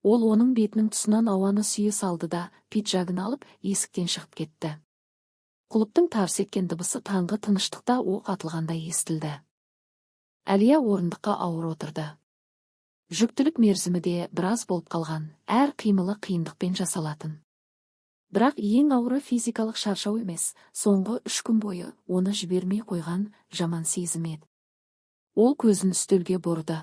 Ол оның бетінің тұсынан ауаны сүйе салды да, пиджагын алып, есіктен шығып кетті. Құлыптың тарс еткен дыбысы таңғы тыныштықта оқ атылғандай естілді. Әлия орындыққа ауыр отырды. Жүктілік мерзімі де біраз болып қалған, әр қимылы қиындықпен жасалатын. Бірақ ең ауыры физикалық шаршау емес, соңғы 3 күн бойы оны жібермей қойған жаман сезім еді. Ол көзін үстелге бұрды.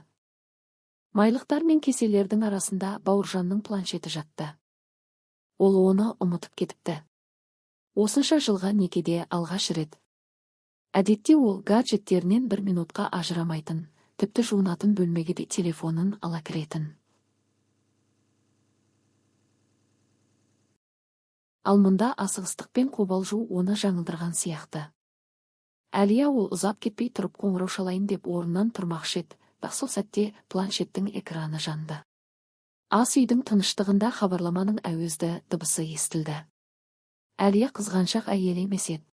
Майлықтар мен кеселердің арасында Бауыржанның планшеті жатты. Ол оны ұмытып кетіпті. Осынша жылға некеде алғаш рет. Әдетте ол гаджеттерінен 1 минутқа ажырамайтын, тіпті жуынатын бөлмеге де телефонын ала кіретін. Ал мұнда асығыстықпен қобалжу оны жаңылдырған сияқты. Әлия ол ұзап кетпей тұрып қоңырау шалайын деп орнынан тұрмақшы еді, бірақ сол сәтте планшеттің экраны жанды. Ас үйдің тыныштығында хабарламаның әуезді дыбысы естілді. Әлия қызғаншақ әйел емес еді.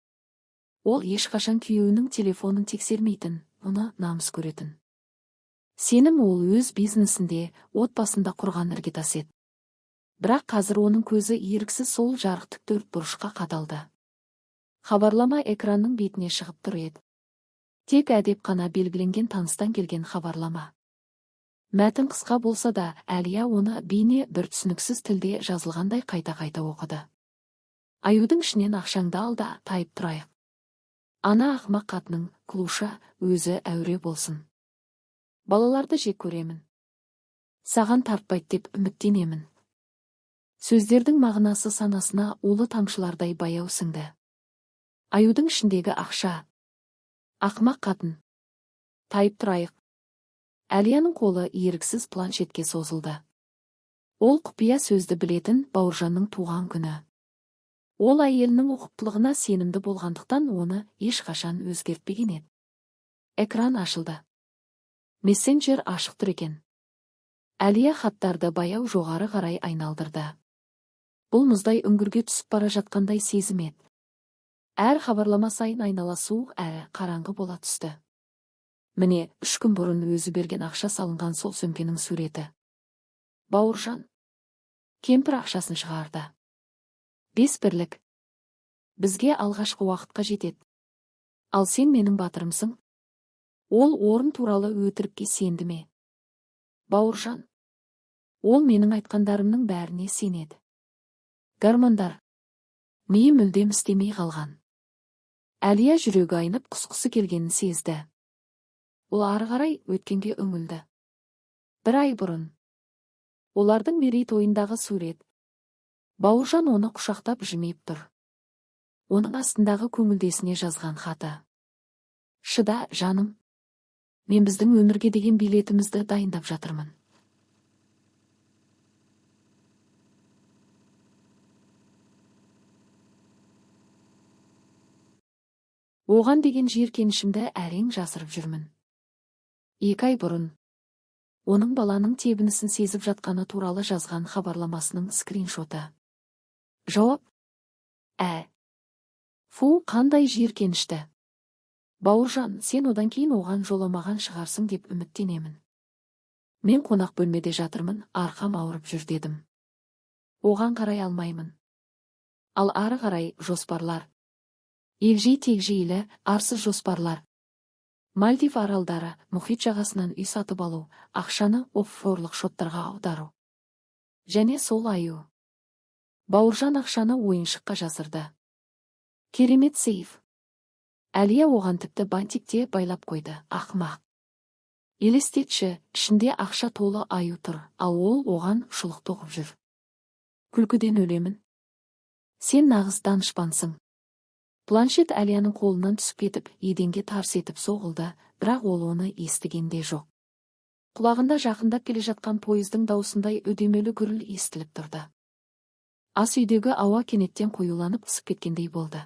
Ол ешқашан күйеуінің телефонын тексермейтін, оны намыс көретін. Сенім ол өз бизнесінде, отбасында құрған іргетас еді. Бірақ қазір оның көзі еріксіз сол жарықтық төртбұрышқа қадалды. Хабарлама экранның бетіне шығып тұр еді. Тек әдеп қана белгіленген таныстан келген хабарлама. Мәтін қысқа болса да, Әлия оны бейне бір түсініксіз тілде жазылғандай қайта-қайта оқыды. Аюдың ішінен ақшаңды ал да тайып тұрайық. Ана ақымақ қатының, Клуша, өзі әуре болсын. Балаларды жек көремін. Саған тартпайды деп үміттенемін. Сөздердің мағынасы санасына улы тамшылардай баяу сіңді. Аюдың ішіндегі ақша. Ақымақ қатын. Тайып тұрайық. Әлияның қолы еріксіз планшетке созылды. Ол құпия сөзді білетін Бауыржанның туған күні. Ол әйелінің ұқыптылығына сенімді болғандықтан оны ешқашан өзгертпеген еді. Экран ашылды. Мессенджер ашық тұр екен. Әлия хаттарды баяу жоғары қарай айналдырды. Бұл мұздай үңгірге түсіп бара жатқандай сезім еді. Әр хабарлама сайын айнала суық әрі қараңғы бола түсті. Міне, 3 күн бұрын өзі берген ақша салынған сол сөмкенің суреті. Бауыржан. Кемпір ақшасын шығарды. 5 бірлік. Бізге алғашқы уақытқа жетеді. Ал сен менің батырымсың. Ол орын туралы өтірікке сенді ме? Бауыржан. Ол менің айтқандарымның бәріне сенеді. Гормондар. Миы мүлдем істемей қалған. Әлия жүрегі айнып құсқысы келгенін сезді. Ол ары қарай өткенге үңілді. 1 ай бұрын. Олардың мерейтойындағы сурет. Бауыржан оны құшақтап жымиып тұр. Оның астындағы көңілдесіне жазған хаты. Шыда, жаным. Мен біздің өмірге деген билетімізді дайындап жатырмын. Оған деген жиіркенішімді әрең жасырып жүрмін. 2 ай бұрын. Оның баланың тебінісін сезіп жатқаны туралы жазған хабарламасының скриншоты. Жауап. Фу, қандай жиіркенішті. Бауыржан, сен одан кейін оған жоламаған шығарсың деп үміттенемін. Мен қонақ бөлмеде жатырмын, арқам ауырып жүр дедім. Оған қарай алмаймын. Ал ары қарай жоспарлар. Егжей-тегжейлі, арсыз жоспарлар. Мальдив аралдары, мұхит жағасынан үй сатып алу, ақшаны оффшорлық шоттарға аудару. Және сол аю. Бауыржан ақшаны ойыншыққа жасырды. Керемет сейф. Әлия оған тіпті бантикте байлап қойды, ақымақ. Елестетші, ішінде ақша толы аю тұр, ал ол оған шұлық тоқып жүр. Күлкіден өлемін. Сен нағыз данышпансың. Планшет Әлияның қолынан түсіп кетіп, еденге тарс етіп соғылды, бірақ ол оны естігенде жоқ. Құлағында жақындап келе жатқан пойыздың даусындай үдемелі гүріл естіліп тұрды. Ас үйдегі ауа кенеттен қоюланып ысып кеткендей болды.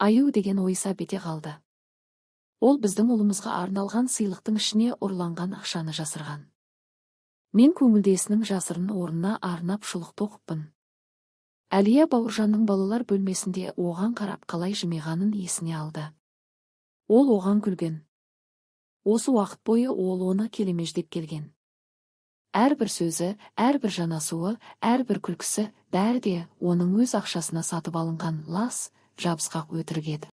Аю деген ойса бете қалды. Ол біздің ұлымызға арналған сыйлықтың ішіне ұрланған ақшаны жасырған. Мен көңілдесінің жасырын орнына арнап шұлық тоқыппын. Әлия Бауыржанның балалар бөлмесінде оған қарап қалай жымиғанын есіне алды. Ол оған күлген. Осы уақыт бойы ол оны келемеждеп келген. Әрбір сөзі, әрбір жанасуы, әрбір күлкісі, бәрі де оның өз ақшасына сатып алынған лас, жабысқақ өтірік еді.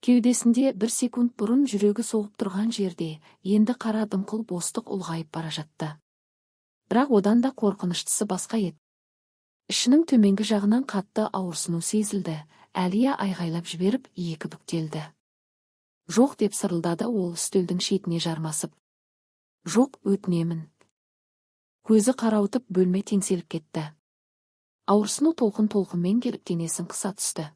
Кеудесінде бір секунд бұрын жүрегі соғып тұрған жерде, енді қара дымқыл бостық ұлғайып бара жатты. Бірақ одан да қорқыныштысы басқа еді. Ішінің төменгі жағынан қатты ауырсыну сезілді, Әлия айғайлап жіберіп екі бүктелді. Жоқ деп сырылдады ол үстелдің шетіне жармасып. Жоқ, өтінемін. Көзі қарауытып бөлме теңселіп кетті. Ауырсыну толқын-толқынмен келіп денесін қыса түсті.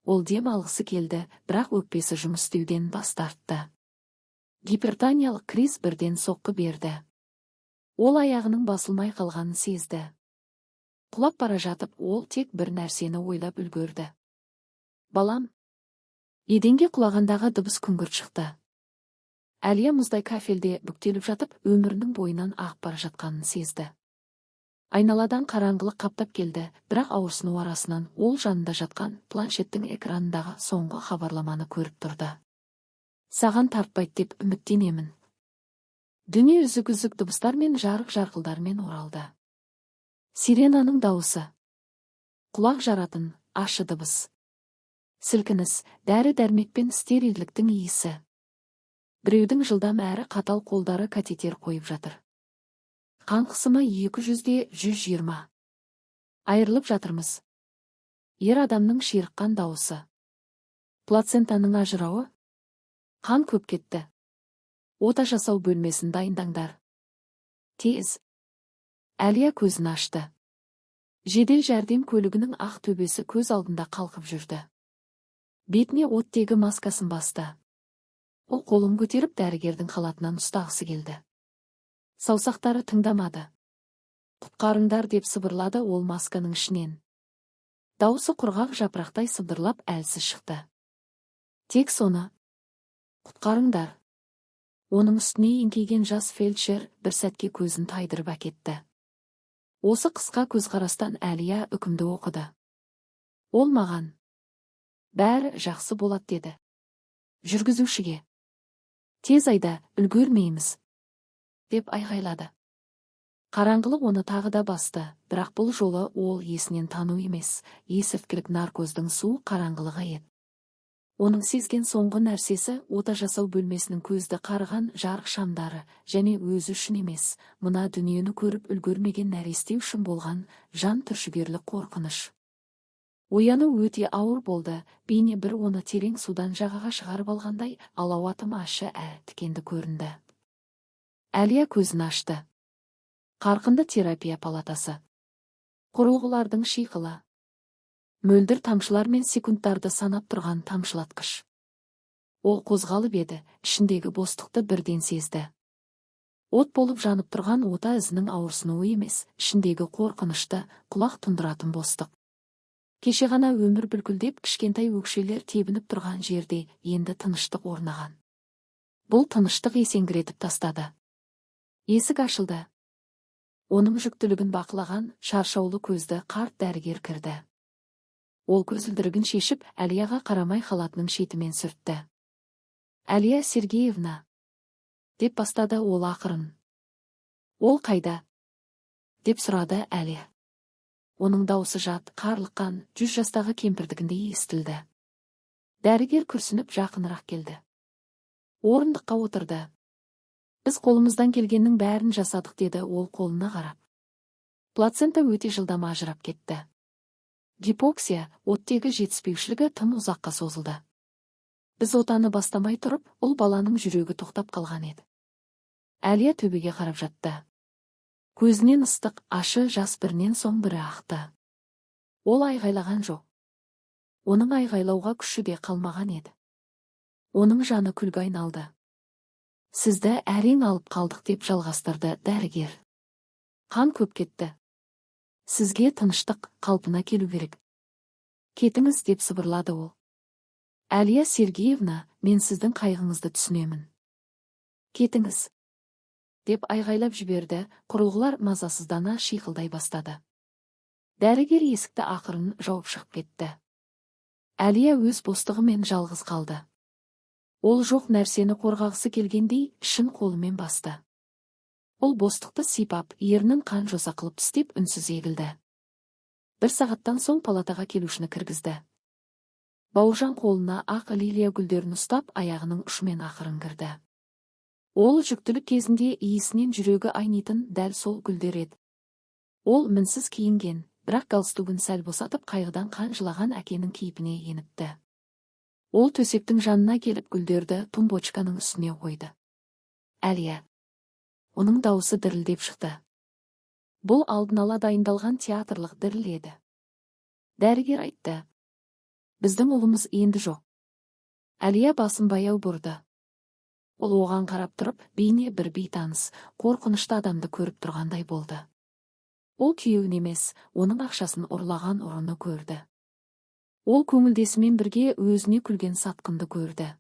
Ол дем алғысы келді, бірақ өкпесі жұмыс істеуден бас тартты. Гипертониялық криз бірден соққы берді. Ол аяғының басылмай қалғанын сезді. Құлап бара жатып, ол тек бір нәрсені ойлап үлгерді. Балам. Еденге құлағандағы дыбыс күңгірт шықты. Әлия мұздай кафелде бүктеліп жатып, өмірінің бойынан ағып бара жатқанын сезді. Айналадан қараңғылық қаптап келді, бірақ ауырсыну арасынан ол жанында жатқан планшеттің экранындағы соңғы хабарламаны көріп тұрды. Саған тартпайды деп үміттенемін. Дүние үзік-үзік дыбыстар мен жарық-жарқылдармен оралды. Сиренаның дауысы. Құлақ жаратын, ащы дыбыс. Сілкініс, дәрі-дәрмекпен стерильдіктің иісі. Біреудің жылдам әрі қатал қолдары катетер қойып жатыр. Қан қысымы 200-120. Айырылып жатырмыз. Ер адамның ширыққан дауысы. Плацентаның ажырауы. Қан көп кетті. Ота жасау бөлмесін дайындаңдар. Тез. Әлия көзін ашты. Жедел жәрдем көлігінің ақ төбесі көз алдында қалқып жүрді. Бетіне оттегі маскасын басты. Ол қолын көтеріп дәрігердің халатынан ұстағысы келді. Саусақтары тыңдамады. Құтқарыңдар деп сыбырлады ол масканың ішінен. Дауысы құрғақ жапырақтай сыбдырлап әлсіз шықты. Тек соны. Құтқарыңдар. Оның үстіне еңкейген жас фельдшер бір сәтке көзін тайдырып әкетті. Осы қысқа көзқарастан Әлия үкімді оқыды. Ол маған. Бәрі жақсы болады деді. Жүргізушіге. Тез айда, үлгермейміз. Деп айғайлады. Қараңғылық оны тағы да басты, бірақ бұл жолы ол есінен тану емес, есірткілік наркоздың суық қараңғылығы еді. Оның сезген соңғы нәрсесі ота жасау бөлмесінің көзді қарыған жарық шамдары, және өзі үшін емес, мына дүниені көріп үлгермеген нәресте үшін болған жан түршігерлік қорқыныш. Ояну өте ауыр болды, бейне бір оны терең судан жағаға шығарып алғандай, алауатым ащы тікенді көрінді. Әлия көзін ашты. Қарқынды терапия палатасы. Құрылғылардың шиқылы. Мөлдір тамшылар мен секундтарды санап тұрған тамшылатқыш. Ол қозғалып еді, ішіндегі бостықты бірден сезді. От болып жанып тұрған ота ізінің ауырсынуы емес, ішіндегі қорқынышты, құлақ тұндыратын бостық. Кеше ғана өмір бүлкілдеп, кішкентай өкшелер тебініп тұрған жерде енді тыныштық орнаған. Бұл тыныштық есеңгіретіп тастады. Есік ашылды. Оның жүктілігін бақылаған шаршаулы көзді қарт дәрігер кірді. Ол көзілдірігін шешіп, Әлияға қарамай халатының шетімен сүртті. Әлия Сергеевна. Деп бастады ол ақырын. Ол қайда? Деп сұрады Әлия. Оның даусы жат, қарлыққан, 100 жастағы кемпірдігіндей естілді. Дәрігер күрсініп жақынырақ келді. Орындыққа отырды. Біз қолымыздан келгеннің бәрін жасадық, деді ол қолына қарап. Плацента өте жылдам ажырап кетті. Гипоксия, оттегі жетіспеушілігі тым ұзаққа созылды. Біз отаны бастамай тұрып, ұл баланың жүрегі тоқтап қалған еді. Әлия төбеге қарап жатты. Көзінен ыстық, ашы жас бірінен соң бірі ақты. Ол айғайлаған жоқ. Оның айғайлауға күші де қалмаған еді. Оның жаны күлге айналды. Сізді әрең алып қалдық, деп жалғастырды дәрігер. Қан көп кетті. Сізге тыныштық, қалпына келу керек. Кетіңіз, деп сыбырлады ол. Әлия Сергеевна, мен сіздің қайғыңызды түсінемін. Кетіңіз, деп айғайлап жіберді, құрылғылар мазасыздана шиқылдай бастады. Дәрігер есікті ақырын жауып шығып кетті. Әлия өз бостығымен жалғыз қалды. Ол жоқ нәрсені қорғағысы келгендей ішін қолымен басты. Ол бостықты сипап, ернін қан жоса қылып тістеп үнсіз егілді. 1 сағаттан соң палатаға келушіні кіргізді. Бауыржан қолына ақ лилия гүлдерін ұстап, аяғының ұшымен ақырын кірді. Ол жүктілік кезінде иісінен жүрегі айнитын дәл сол гүлдер еді. Ол мінсіз киінген, бірақ галстугын сәл босатып, қайғыдан қан жылаған әкенің кейпіне еніпті. Ол төсектің жанына келіп гүлдерді тумбочканың үстіне қойды. Әлия. Оның дауысы дірілдеп шықты. Бұл алдын ала дайындалған театрлық діріл еді. Дәрігер айтты. Біздің ұлымыз енді жоқ. Әлия басын баяу бұрды. Ол оған қарап тұрып, бейне бір бейтаныс, қорқынышты адамды көріп тұрғандай болды. Ол күйеуін емес, оның ақшасын ұрлаған ұрыны көрді. Ол көңілдесімен бірге өзіне күлген сатқынды көрді.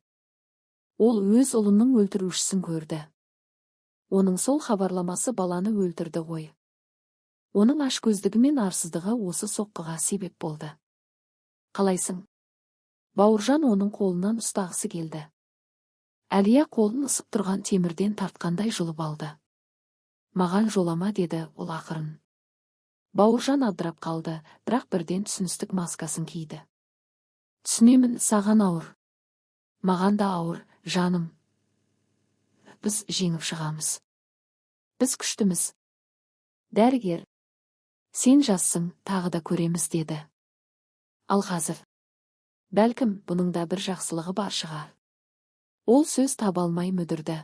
Ол өз ұлының өлтірушісін көрді. Оның сол хабарламасы баланы өлтірді ғой. Оның ашкөздігі мен арсыздығы осы соққыға себеп болды. Қалайсың? Бауыржан оның қолынан ұстағысы келді. Әлия қолын ысып тұрған темірден тартқандай жұлып алды. Маған жолама, деді ол ақырын. Бауыржан абдырап қалды, бірақ бірден түсіністік маскасын киді. Түсінемін, саған ауыр. Маған да ауыр, жаным. Біз жеңіп шығамыз. Біз күштіміз. Дәрігер. Сен жассың, тағы да көреміз, деді. Ал қазір. Бәлкім, бұның да бір жақсылығы бар шығар. Ол сөз таба алмай мүдірді.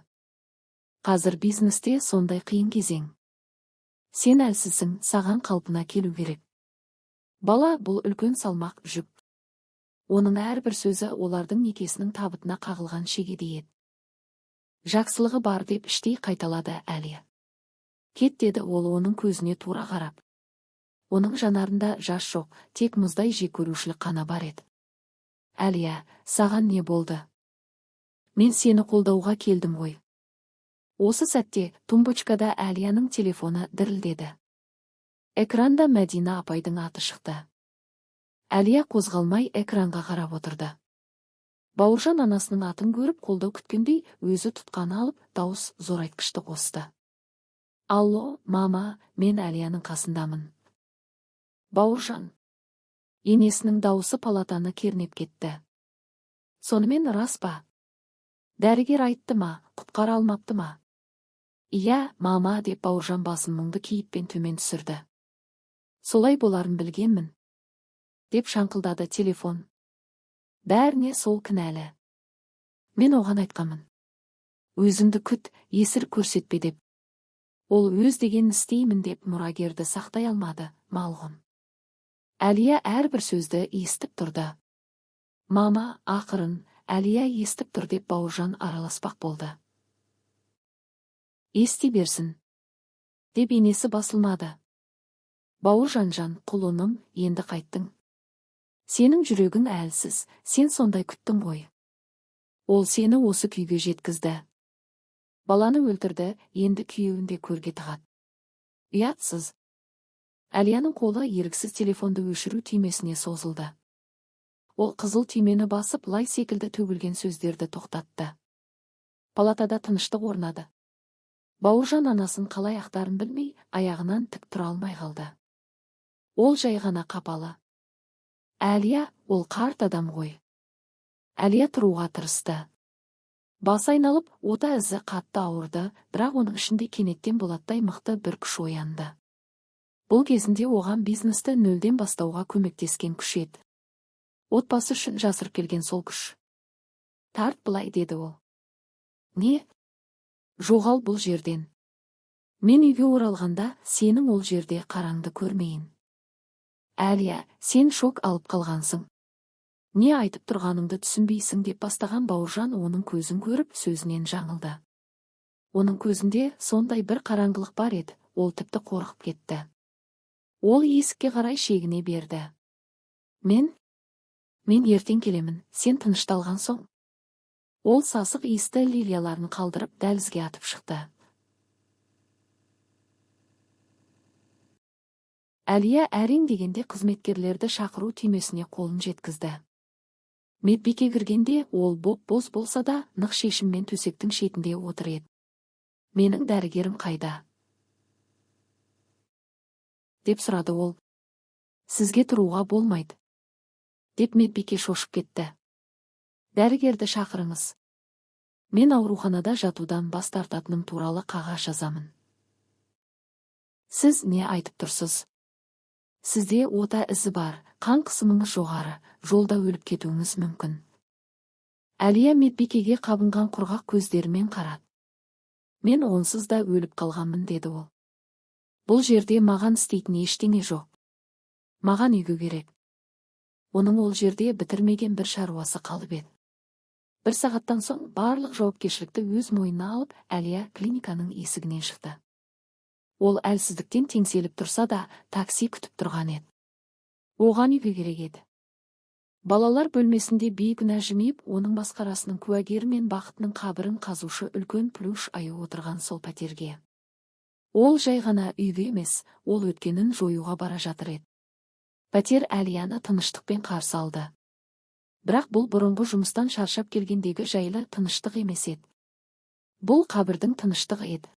Қазір бизнесте сондай қиын кезең. Сен әлсізсің, саған қалпына келу керек. Бала бұл үлкен салмақ жүк. Оның әрбір сөзі олардың некесінің табытына қағылған шегедей еді. Жақсылығы бар, деп іштей қайталады Әлия. Кет, деді ол оның көзіне тура қарап. Оның жанарында жас жоқ, тек мұздай жек көрушілік қана бар еді. Әлия, саған не болды? Мен сені қолдауға келдім ғой. Осы сәтте тумбочкада Әлияның телефоны дірілдеді. Экранда Мәдина апайдың аты шықты. Әлия қозғалмай экранға қарап отырды. Бауыржан анасының атын көріп қолдау күткендей өзі тұтқаны алып, дауыс зорайтқышты қосты. Алло, мама, мен Әлияның қасындамын. Бауыржан. Енесінің дауысы палатаны кернеп кетті. Сонымен рас па? Дәрігер айтты ма, құтқара алмапты ма? Иә, мама, деп Бауыржан басын мұңды кейіппен төмен түсірді. Солай боларын білгенмін, деп шаңқылдады телефон. Бәріне сол кінәлі. Мен оған айтқамын. Өзіңді күт, есір көрсетпе деп. Ол өз деген істеймін деп мұрагерді сақтай алмады, малғұн. Әлия әрбір сөзді естіп тұрды. Мама, ақырын, Әлия естіп тұр, деп Бауыржан араласпақ болды. Ести берсін, деп енесі басылмады. Бауыржан, жан, құлыным, енді қайттың. Сенің жүрегің әлсіз, сен сондай күттің ғой. Ол сені осы күйге жеткізді. Баланы өлтірді, енді күйеуінде көрге тығады. Ұятсыз. Әлияның қолы еріксіз телефонды өшіру түймесіне созылды. Ол қызыл түймені басып, лай секілді төгілген сөздерді тоқтатты. Палатада тыныштық орнады. Бауыржан анасын қалай ақтарын білмей, аяғынан тік тұра алмай қалды. Ол жай ғана қапалы. Әлия, ол қарт адам ғой. Әлия тұруға тырысты. Басы айналып, ота ізі қатты ауырды, бірақ оның ішінде кенеттен болаттай мықты бір күш оянды. Бұл кезінде оған бизнесті нөлден бастауға көмектескен күш еді. Отбасы үшін жасырып келген сол күш. Тарт былай, деді ол. Не? Жоғал бұл жерден. Мен үйге оралғанда сенің ол жерде қараңды көрмейін. Әлия, сен шок алып қалғансың. Не айтып тұрғаныңды түсінбейсің, деп бастаған Бауыржан оның көзін көріп сөзінен жаңылды. Оның көзінде сондай бір қараңғылық бар еді, ол тіпті қорқып кетті. Ол есікке қарай шегіне берді. Мен ертең келемін, сен тынышталған соң. Ол сасық иісті лилияларын қалдырып дәлізге атып шықты. Әлия әрең дегенде қызметкерлерді шақыру түймесіне қолын жеткізді. Медбике кіргенде ол боп-боз болса да нық шешіммен төсектің шетінде отыр еді. Менің дәрігерім қайда? Деп сұрады ол. Сізге тұруға болмайды. Деп медбике шошып кетті. Дәрігерді шақырыңыз. Мен ауруханада жатудан бас тартатыным туралы қағаз жазамын. Сіз не айтып тұрсыз? Сізде ота ізі бар, қан қысымыңыз жоғары, жолда өліп кетуіңіз мүмкін. Әлия медбикеге қабынған құрғақ көздерімен қарады. Мен онсыз да өліп қалғанмын, деді ол. Бұл жерде маған істейтін ештеңе жоқ. Маған үйге керек. Оның ол жерде бітірмеген бір шаруасы қалып еді. Бір сағаттан соң барлық жауапкершілікті өз мойнына алып, Әлия клиниканың есігінен шықты. Ол әлсіздіктен теңселіп тұрса да, такси күтіп тұрған еді. Оған үйге керек еді. Балалар бөлмесінде бейкүнә жымиып, оның басқарасының куәгері мен бақытының қабірін қазушы үлкен плюш аю отырған сол пәтерге. Ол жай ғана үйге емес, ол өткенін жоюға бара жатыр еді. Пәтер Әлияны тыныштықпен қарсы алды. Бірақ бұл бұрынғы жұмыстан шаршап келгендегі жайлы тыныштық емес еді. Бұл қабірдің тыныштығы еді.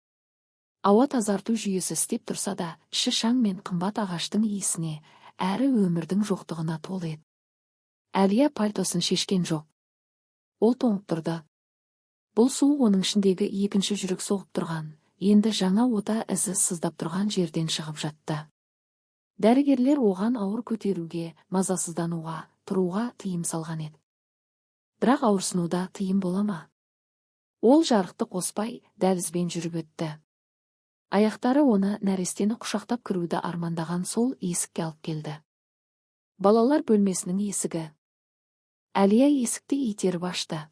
Ауа тазарту жүйесі істеп тұрса да, іші шаң мен қымбат ағаштың иісіне, әрі өмірдің жоқтығына толы еді. Әлия пальтосын шешкен жоқ. Ол тоңып тұрды. Бұл суық оның ішіндегі екінші жүрек соғып тұрған, енді жаңа ота ізі сыздап тұрған жерден шығып жатты. Дәрігерлер оған ауыр көтеруге, мазасыздануға, тұруға тыйым салған еді. Бірақ ауырсынуда тыйым бола ма? Ол жарықты қоспай, дәлізбен жүріп өтті. Аяқтары оны нәрестені құшақтап кіруді армандаған сол есікке алып келді. Балалар бөлмесінің есігі. Әлия есікті итеріп ашты.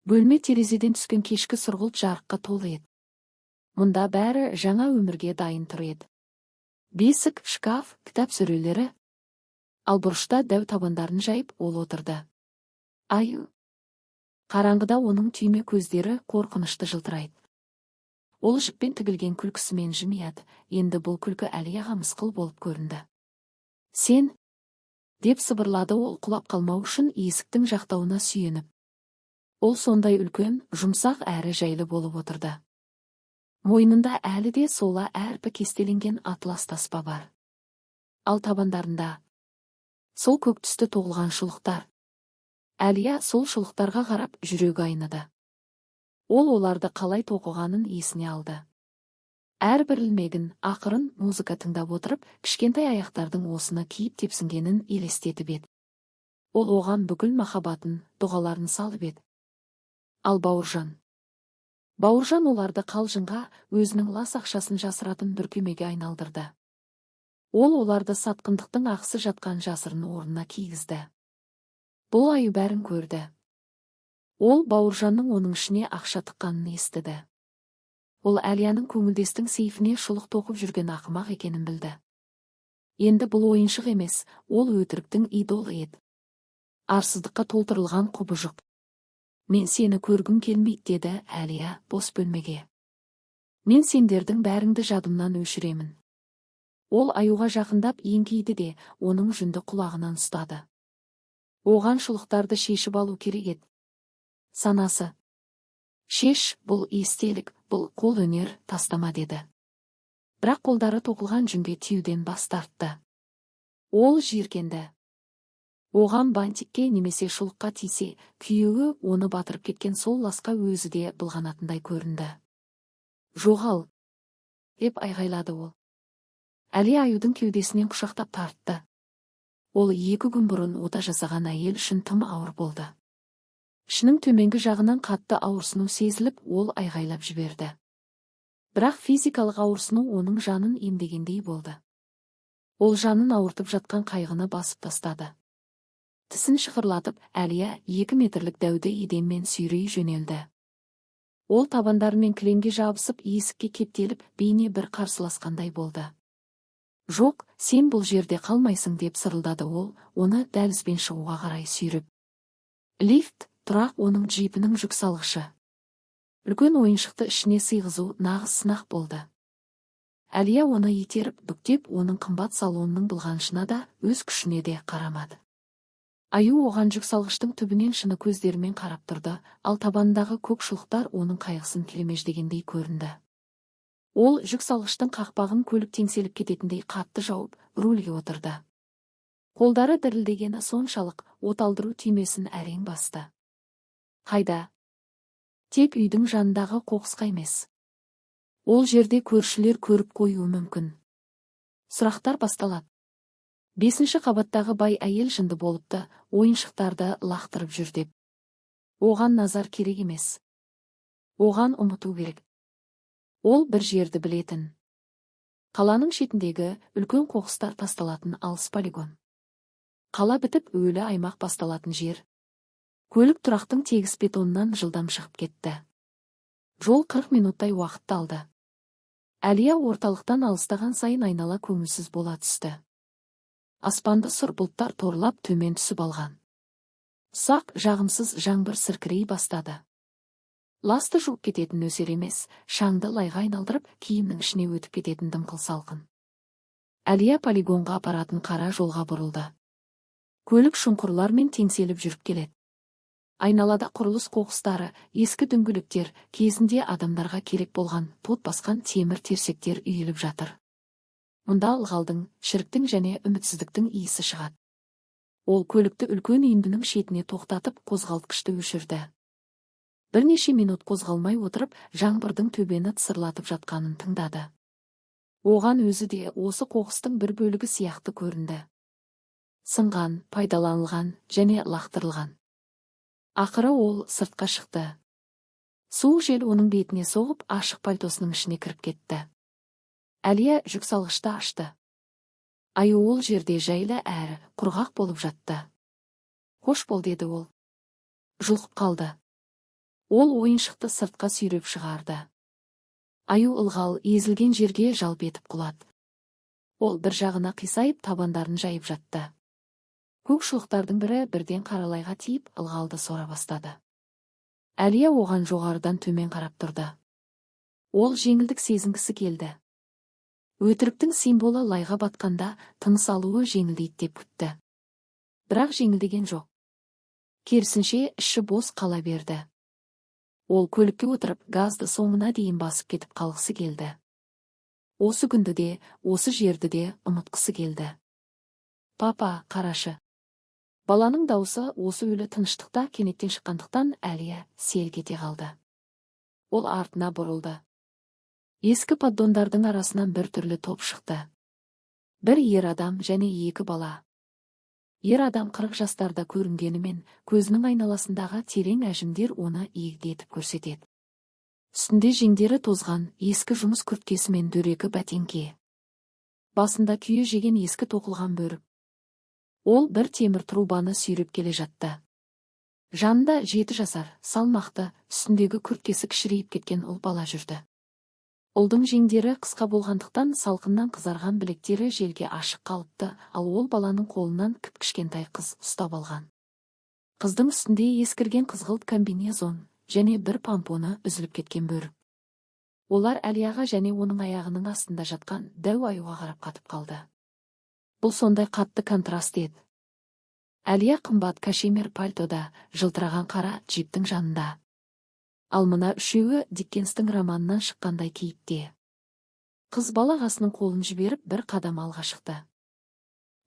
Бөлме терезеден түскен кешкі сұрғылт жарыққа толы еді. Мұнда бәрі жаңа өмірге дайын тұр еді. Бесік, шкаф, кітап сөрелері. Ал бұрышта дәу табандарын жайып, ол отырды. Аю. Қараңғыда оның түйме көздері қорқынышты жылтырайды. Ол жіппен тігілген күлкісімен жымияды, енді бұл күлкі Әлияға мысқыл болып көрінді. Сен? Деп сыбырлады ол құлап қалмау үшін есіктің жақтауына сүйеніп. Ол сондай үлкен, жұмсақ әрі жайлы болып отырды. Мойнында әлі де сола әрпі кестеленген атлас таспа бар. Ал табандарында сол көк түсті тоғылған шұлықтар. Әлия сол шұлықтарға қарап жүрегі айныды. Ол оларды қалай тоқығанын есіне алды. Әрбір ілмегін, ақырын музыка тыңдап отырып, кішкентай аяқтардың осыны киіп тепсінгенін елестетіп еді. Ол оған бүкіл махаббатын, дұғаларын салып еді. Ал Бауыржан оларды қалжыңға, өзінің лас ақшасын жасыратын бүркемеге айналдырды. Ол оларды сатқындықтың ақысы жатқан жасырын орнына кигізді. Бұл аю бәрін көрді. Ол Бауыржанның оның ішіне ақша тыққанын естіді. Ол Әлияның көңілдестің сейфіне шұлық тоқып жүрген ақымақ екенін білді. Енді бұл ойыншық емес, ол өтіріктің идолы еді. Арсыздыққа толтырылған құбыжық. Мен сені көргім келмейді, деді Әлия бос бөлмеге. Мен сендердің бәріңді жадымнан өшіремін. Ол аюға жақындап еңкейді де, оның жүнді құлағынан ұстады. Оған шұлықтарды шешіп алу керек еді. Санасы. Шеш, бұл естелік, бұл қол өнер, тастама деді. Бірақ қолдары тоқылған жүнге тиюден бас тартты. Ол жиіркенді. Оған бантикке немесе шұлыққа тисе, күйеуі оны батырып кеткен сол ласқа өзі де былғанатындай көрінді. Жоғал, деп айғайлады ол. Әлия Аюдың кеудесінен құшақтап тартты. Ол 2 күн бұрын ота жасаған әйел үшін тым ауыр болды. Ішінің төменгі жағынан қатты ауырсыну сезіліп, ол айғайлап жіберді. Бірақ физикалық ауырсыну оның жанын емдегендей болды. Ол жанын ауыртып жатқан қайғыны басып тастады. Тісін шықырлатып, Әлия 2 метрлік дәуді еденмен сүйрей жөнелді. Ол табандарымен кілемге жабысып, есікке кептеліп, бейне бір қарсыласқандай болды. Жоқ, сен бұл жерде қалмайсың деп сырылдады ол, оны дәлізбен шығуға қарай сүйреп. Лифт, тұрақ оның джипінің жүк салғышы. Үлкен ойыншықты ішіне сыйғызу нағыз сынақ болды. Әлия оны итеріп, бүктеп, оның қымбат салонының былғанышына да, өз күшіне де қарамады. Аю оған жүк салғыштың түбінен шыны көздерімен қарап тұрды, ал табандағы көк шұлықтар оның қайғысын келемеждегендей көрінді. Ол жүк салғыштың қақпағын көлік теңселіп кететіндей қатты жауып, рульге отырды. Қолдары дірілдегені соншалық, оталдыру түймесін әрең басты. Қайда? Тек үйдің жанындағы қоқысқа емес. Ол жерде көршілер көріп қоюы мүмкін. Сұрақтар басталады. 5-ші қабаттағы бай әйел жынды болыпты, ойыншықтарды лақтырып жүр деп. Оған назар керек емес. Оған ұмыту керек. Ол бір жерді білетін. Қаланың шетіндегі үлкен қоқыстар тасталатын алыс полигон. Қала бітіп өлі аймақ басталатын жер. Көлік тұрақтың тегіс бетоннан жылдам шығып кетті. Жол 40 минуттай уақытты алды. Әлия орталықтан алыстаған сайын айнала көңілсіз бола түсті. Аспанды сұр бұлттар торлап төмен түсіп алған. Ұсақ, жағымсыз жаңбыр сіркірей бастады. Ласты жуып кететін нөсер емес, шаңды лайға айналдырып, киімнің ішіне өтіп кететін дымқыл салқын. Әлия полигонға апаратын қара жолға бұрылды. Көлік шұңқырлармен теңселіп жүріп келеді. Айналада құрылыс қоқыстары, ескі дөңгелектер, кезінде адамдарға керек болған тот басқан темір терсектер үйіліп жатыр. Мұнда ылғалдың, шіріктің және үмітсіздіктің иісі шығады. Ол көлікті үлкен үйіндінің шетіне тоқтатып, қозғалтқышты өшірді. Бірнеше минут қозғалмай отырып, жаңбырдың төбені тысырлатып жатқанын тыңдады. Оған өзі де осы қоқыстың бір бөлігі сияқты көрінді. Сынған, пайдаланылған және лақтырылған. Ақыры ол сыртқа шықты. Суық жел оның бетіне соғып, ашық пальтосының ішіне кіріп кетті. Әлия жүк салғышты ашты. Аю ол жерде жайлы әрі құрғақ болып жатты. Қош бол, деді ол. Жұлқып қалды. Ол ойыншықты сыртқа сүйреп шығарды. Аю ылғал езілген жерге жалп етіп құлады. Ол бір жағына қисайып табандарын жайып жатты. Көк шұлықтардың бірі бірден қаралайға тиіп, ылғалды сора бастады. Әлия оған жоғарыдан төмен қарап тұрды. Ол жеңілдік сезінгісі келді. Өтіріктің символы лайға батқанда тыныс алуы жеңілдейді деп күтті. Бірақ жеңілдеген жоқ. Керісінше іші бос қала берді. Ол көлікке отырып, газды соңына дейін басып кетіп қалғысы келді. Осы күнді де, осы жерді де ұмытқысы келді. Папа, қарашы. Баланың дауысы осы өлі тыныштықта кенеттен шыққандықтан Әлия селк ете қалды. Ол артына бұрылды. Ескі поддондардың арасынан бір түрлі топ шықты. Бір ер адам және 2 бала. Ер адам 40 жастарда көрінгенімен, көзінің айналасындағы терең әжімдер оны егде етіп көрсетеді. Үстінде жеңдері тозған, ескі жұмыс күрткесі мен дөрекі бәтеңке. Басында күйе жеген ескі тоқылған бөрік. Ол бір темір трубаны сүйреп келе жатты. Жанында 7 жасар, салмақты, үстіндегі күрткесі кішірейіп кеткен ұл бала жүрді. Ұлдың жеңдері қысқа болғандықтан салқыннан қызарған білектері желге ашық қалыпты, ал ол баланың қолынан кіп-кішкентай қыз ұстап алған. Қыздың үстінде ескірген қызғылт комбинезон және бір пампоны үзіліп кеткен бөрік. Олар Әлияға және оның аяғының астында жатқан дәу аюға қарап қатып қалды. Бұл сондай қатты контраст еді. Әлия қымбат кашемир пальтода, жылтыраған қара джиптің жанында. Ал мына үшеуі Диккенстің романынан шыққандай кейіпте. Қыз бала ағасының қолын жіберіп бір қадам алға шықты.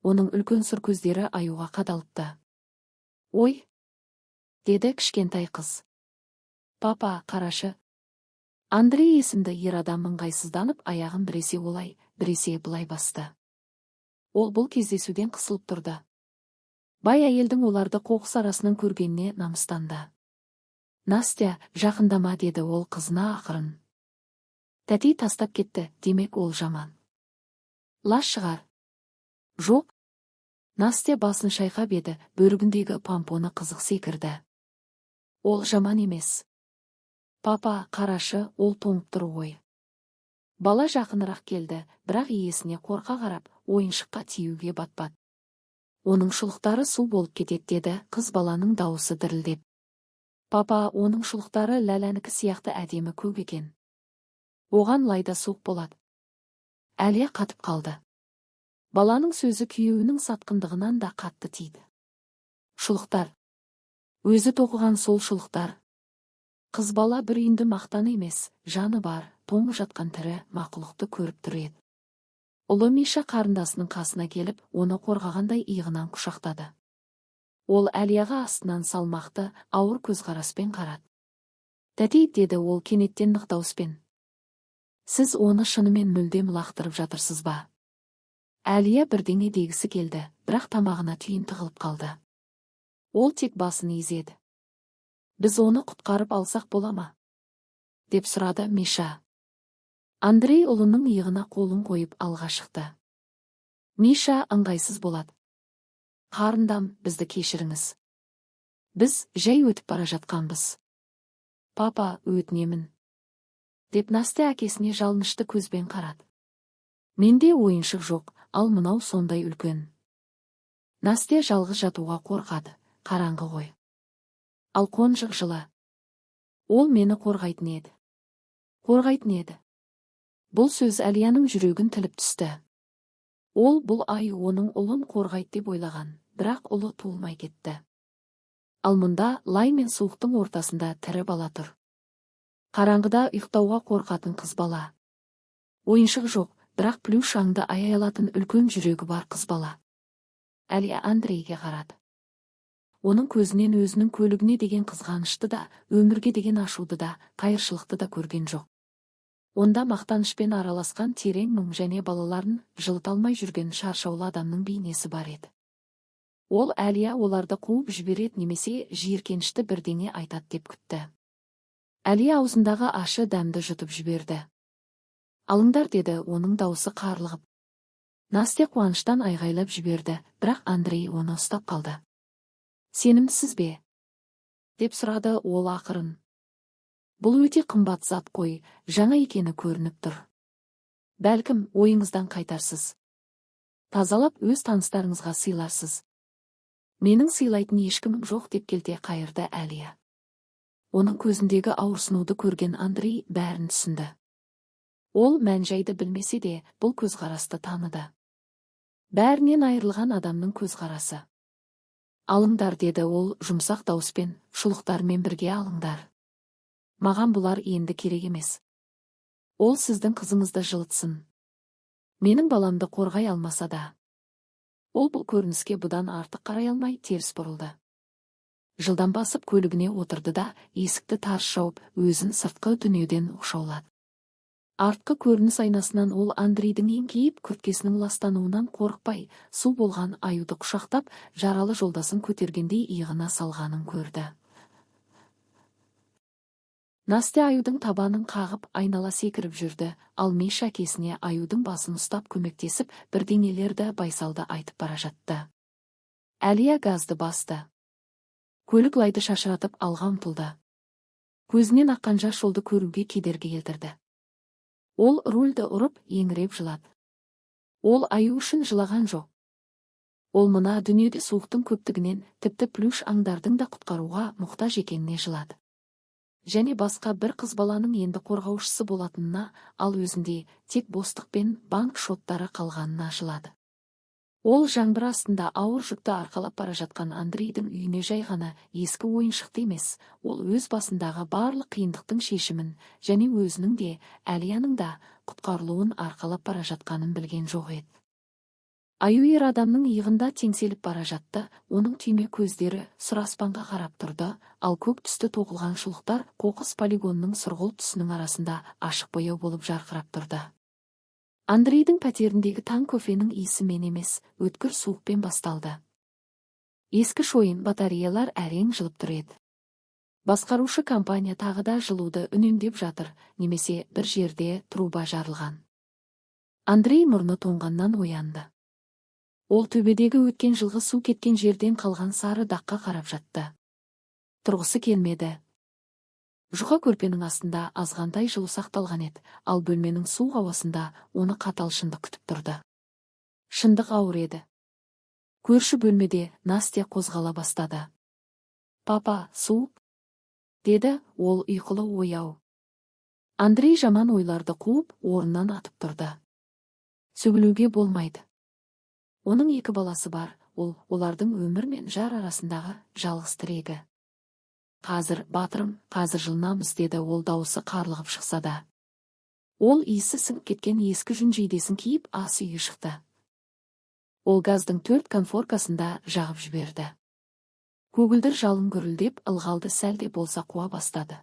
Оның үлкен сұр көздері аюға қадалыпты. «Ой!» деді кішкентай қыз. «Папа, қарашы!» Андрей есімді ер адам ыңғайсызданып аяғын біресе олай, біресе былай басты. Ол бұл кездесуден қысылып тұрды. Бай әйелдің оларды қоқыс арасынан көргеніне намыстанды. «Настя, жақындама», деді ол қызына ақырын. Тәтей тастап кетті, демек ол жаман. Лас шығар. Жоқ. Настя басын шайқап еді, бөрігіндегі помпоны қызық секірді. Ол жаман емес. Папа, қарашы, ол тоңып тұр ғой. Бала жақынырақ келді, бірақ иесіне қорқа қарап, ойыншыққа тиюге батпады. Оның шұлықтары су болып кетеді, деді қыз баланың дауысы дірілдеп. Папа, оның шұлықтары ләләнікі сияқты әдемі көк екен. Оған лайда суық болады. Әлия қатып қалды. Баланың сөзі күйеуінің сатқындығынан да қатты тиді. Шұлықтар. Өзі тоқыған сол шұлықтар. Қыз бала бір үйінді мақтан емес, жаны бар, тоңып жатқан тірі мақұлықты көріп тұр еді. Ұлы Миша қарындасының қасына келіп, оны қорғағандай иығынан құшақтады. Ол Әлияға астынан салмақты, ауыр көзқараспен қарады. «Тәтей», деді ол кенеттен нық дауыспен. «Сіз оны шынымен мүлдем лақтырып жатырсыз ба?» Әлия бірдеңе дегісі келді, бірақ тамағына түйін тығылып қалды. Ол тек басын изеді. «Біз оны құтқарып алсақ бола ма?» деп сұрады Миша. Андрей ұлының иығына қолын қойып алға шықты. «Миша, ыңғайсыз болады. Қарындам, бізді кешіріңіз. Біз жай өтіп бара жатқанбыз. Папа, өтінемін», деп Настя әкесіне жалынышты көзбен қарады. «Менде ойыншық жоқ, ал мынау сондай үлкен». Настя жалғыз жатуға қорқады, қараңғы ғой. Ал қонжық жылы. Ол мені қорғайтын еді. Қорғайтын еді. Бұл сөз Әлияның жүрегін тіліп түсті. Ол бұл ай оның ұлын қорғайды деп ойлаған, бірақ ұлы туылмай кетті. Ал мұнда лай мен суықтың ортасында тірі бала тұр. Қараңғыда ұйықтауға қорқатын қыз бала. Ойыншық жоқ, бірақ плюш аңды аяй алатын үлкен жүрегі бар қыз бала. Әлия Андрейге қарады. Оның көзінен өзінің көлігіне деген қызғанышты да, өмірге деген ашуды да, қайыршылықты да көрген жоқ. Онда мақтанышпен араласқан терең мұң және балаларын жылыта алмай жүрген шаршаулы адамның бейнесі бар еді. Ол Әлия оларды қуып жібереді немесе жиіркенішті бірдеңе айтады деп күтті. Әлия аузындағы ашы дәмді жұтып жіберді. «Алыңдар», деді оның дауысы қарлығып. Настя қуаныштан айғайлап жіберді, бірақ Андрей оны ұстап қалды. «Сенімсіз бе?» деп сұрады ол ақырын. «Бұл өте қымбат зат қой, жаңа екені көрініп тұр. Бәлкім, ойыңыздан қайтарсыз. Тазалап өз таныстарыңызға сыйларсыз. Менің сыйлайтын ешкімім жоқ», деп келте қайырды Әлия. Оның көзіндегі ауырсынуды көрген Андрей бәрін түсінді. Ол мән-жайды білмесе де, бұл көзқарасты таныды. Бәрінен айырылған адамның көзқарасы. «Алыңдар», деді ол жұмсақ дауыспен, «шұлықтармен бірге алыңдар. Маған бұлар енді керек емес. Ол сіздің қызыңызды жылытсын. Менің баламды қорғай алмаса да». Ол бұл көрініске бұдан артық қарай алмай теріс бұрылды. Жылдан басып көлігіне отырды да, есікті тарс жауып, өзін сыртқы дүниеден оқшаулады. Артқы көрініс айнасынан ол Андрейдің еңкейіп күрткесінің ластануынан қорықпай, су болған аюды құшақтап, жаралы жолдасын көтергендей иығына салғанын көрді. Настя аюдың табанын қағып, айнала секіріп жүрді, ал Миша әкесіне аюдың басын ұстап көмектесіп, бірдеңелерді байсалды айтып бара жатты. Әлия газды басты. Көлік лайды шашыратып алға ұмтылды. Көзінен аққан жас жолды көруге кедергі келтірді. Ол рульді ұрып, еңіреп жылады. Ол аю үшін жылаған жоқ. Ол мына дүниеде суықтың көптігінен, тіпті плюш аңдардың да құтқаруға мұқтаж екеніне жылады. Және басқа бір қыз баланың енді қорғаушысы болатынына, ал өзінде тек бостық пен банк шоттары қалғанына жылады. Ол жаңбыр астында ауыр жүкті арқалап бара жатқан Андрейдің үйіне жай ғана ескі ойыншықты емес, ол өз басындағы барлық қиындықтың шешімін және өзінің де, Әлияның да құтқарылуын арқалап бара жатқанын білген жоқ еді. Аю ер адамның иығында теңселіп бара жатты, оның түйме көздері сұр аспанға қарап тұрды, ал көк түсті тоқылған шұлықтар қоқыс полигонының сұрғылт түсінің арасында ашық бояу болып жарқырап тұрды. Андрейдің пәтеріндегі таң кофенің иісімен емес, өткір суықпен басталды. Ескі шойын батареялар әрең жылып тұр еді. Басқарушы компания тағы да жылуды үнемдеп жатыр, немесе бір жерде труба жарылған. Андрей мұрны тоңғаннан оянды. Ол төбедегі өткен жылғы су кеткен жерден қалған сары даққа қарап жатты. Тұрғысы келмеді. Жұқа көрпенің астында азғантай жылу сақталған еді, ал бөлменің суық ауасында оны қатал шындық күтіп тұрды. Шындық ауыр еді. Көрші бөлмеде Настя қозғала бастады. «Папа, су?» деді, ол ұйқылы ояу. Андрей жаман ойларды қуып, орнынан атып тұрды. Сөгілуге болмайды. Оның 2 баласы бар, олардың өмір мен жар арасындағы жалғыз тірегі. «Қазір, батырым, қазір жылынамыз», деді ол дауысы қарлығып шықса да. Ол иісі сіңіп кеткен ескі жүн жейдесін киіп ас үйге шықты. Ол газдың 4 конфоркасында жағып жіберді. Көгілдір жалын гүрілдеп, ылғалды сәл де болса қуа бастады.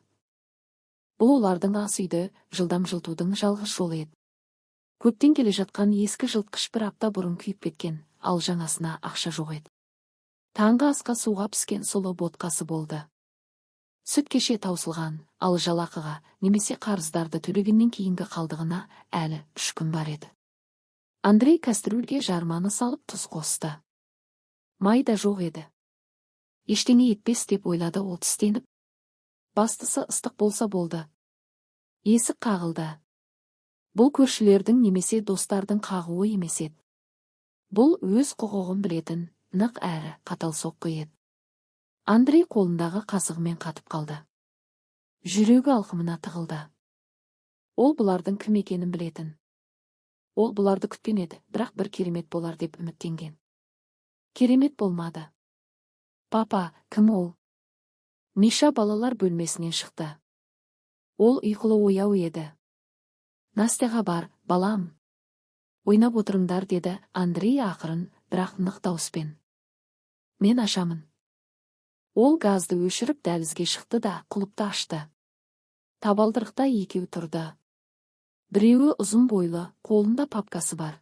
Бұл олардың ас үйді жылдам жылытудың жалғыз жолы еді. Көптен келе жатқан ескі жылытқыш бір апта бұрын күйіп кеткен, ал жаңасына ақша жоқ еді. Таңғы асқа суға піскен сұлы ботқасы болды. Сүт кеше таусылған, ал жалақыға немесе қарыздарды төлегеннен кейінгі қалдығына әлі 3 күн бар еді. Андрей кастрюльге жарманы салып тұз қосты. Май да жоқ еді. Ештеңе етпес деп ойлады ол тістеніп. Бастысы ыстық болса болды. Есік қағылды. Бұл көршілердің немесе достардың қағуы емес еді. Бұл өз құқығын білетін, нық әрі қатал соққы еді. Андрей қолындағы қасығымен қатып қалды. Жүрегі алқымына тығылды. Ол бұлардың кім екенін білетін. Ол бұларды күткен еді, бірақ бір керемет болар деп үміттенген. Керемет болмады. «Папа, кім ол?» Миша балалар бөлмесінен шықты. Ол ұйқылы ояу еді. «Настяға бар, балам. Ойнап отырыңдар», деді Андрей ақырын, бірақ нық дауыспен. «Мен ашамын». Ол газды өшіріп дәлізге шықты да құлыпты ашты. Табалдырықта екеу тұрды. Біреуі ұзын бойлы, қолында папкасы бар.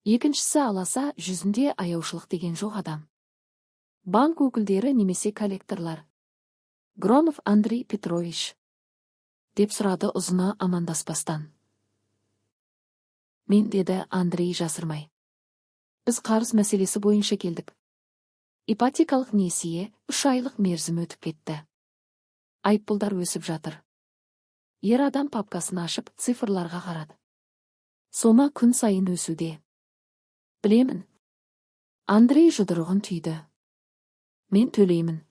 Екіншісі аласа, жүзінде аяушылық деген жоқ адам. Банк өкілдері немесе коллекторлар. «Громов Андрей Петрович», деп сұрады ұзына амандаспастан. «Мен», деді Андрей жасырмай. «Біз қарыз мәселесі бойынша келдік. Ипотекалық несие 3 айлық мерзім өтіп кетті. Айыппұлдар өсіп жатыр». Ер адам папкасын ашып цифрларға қарады. Сома күн сайын өсуде. «Білемін». Андрей жұдырығын түйді. «Мен төлеймін.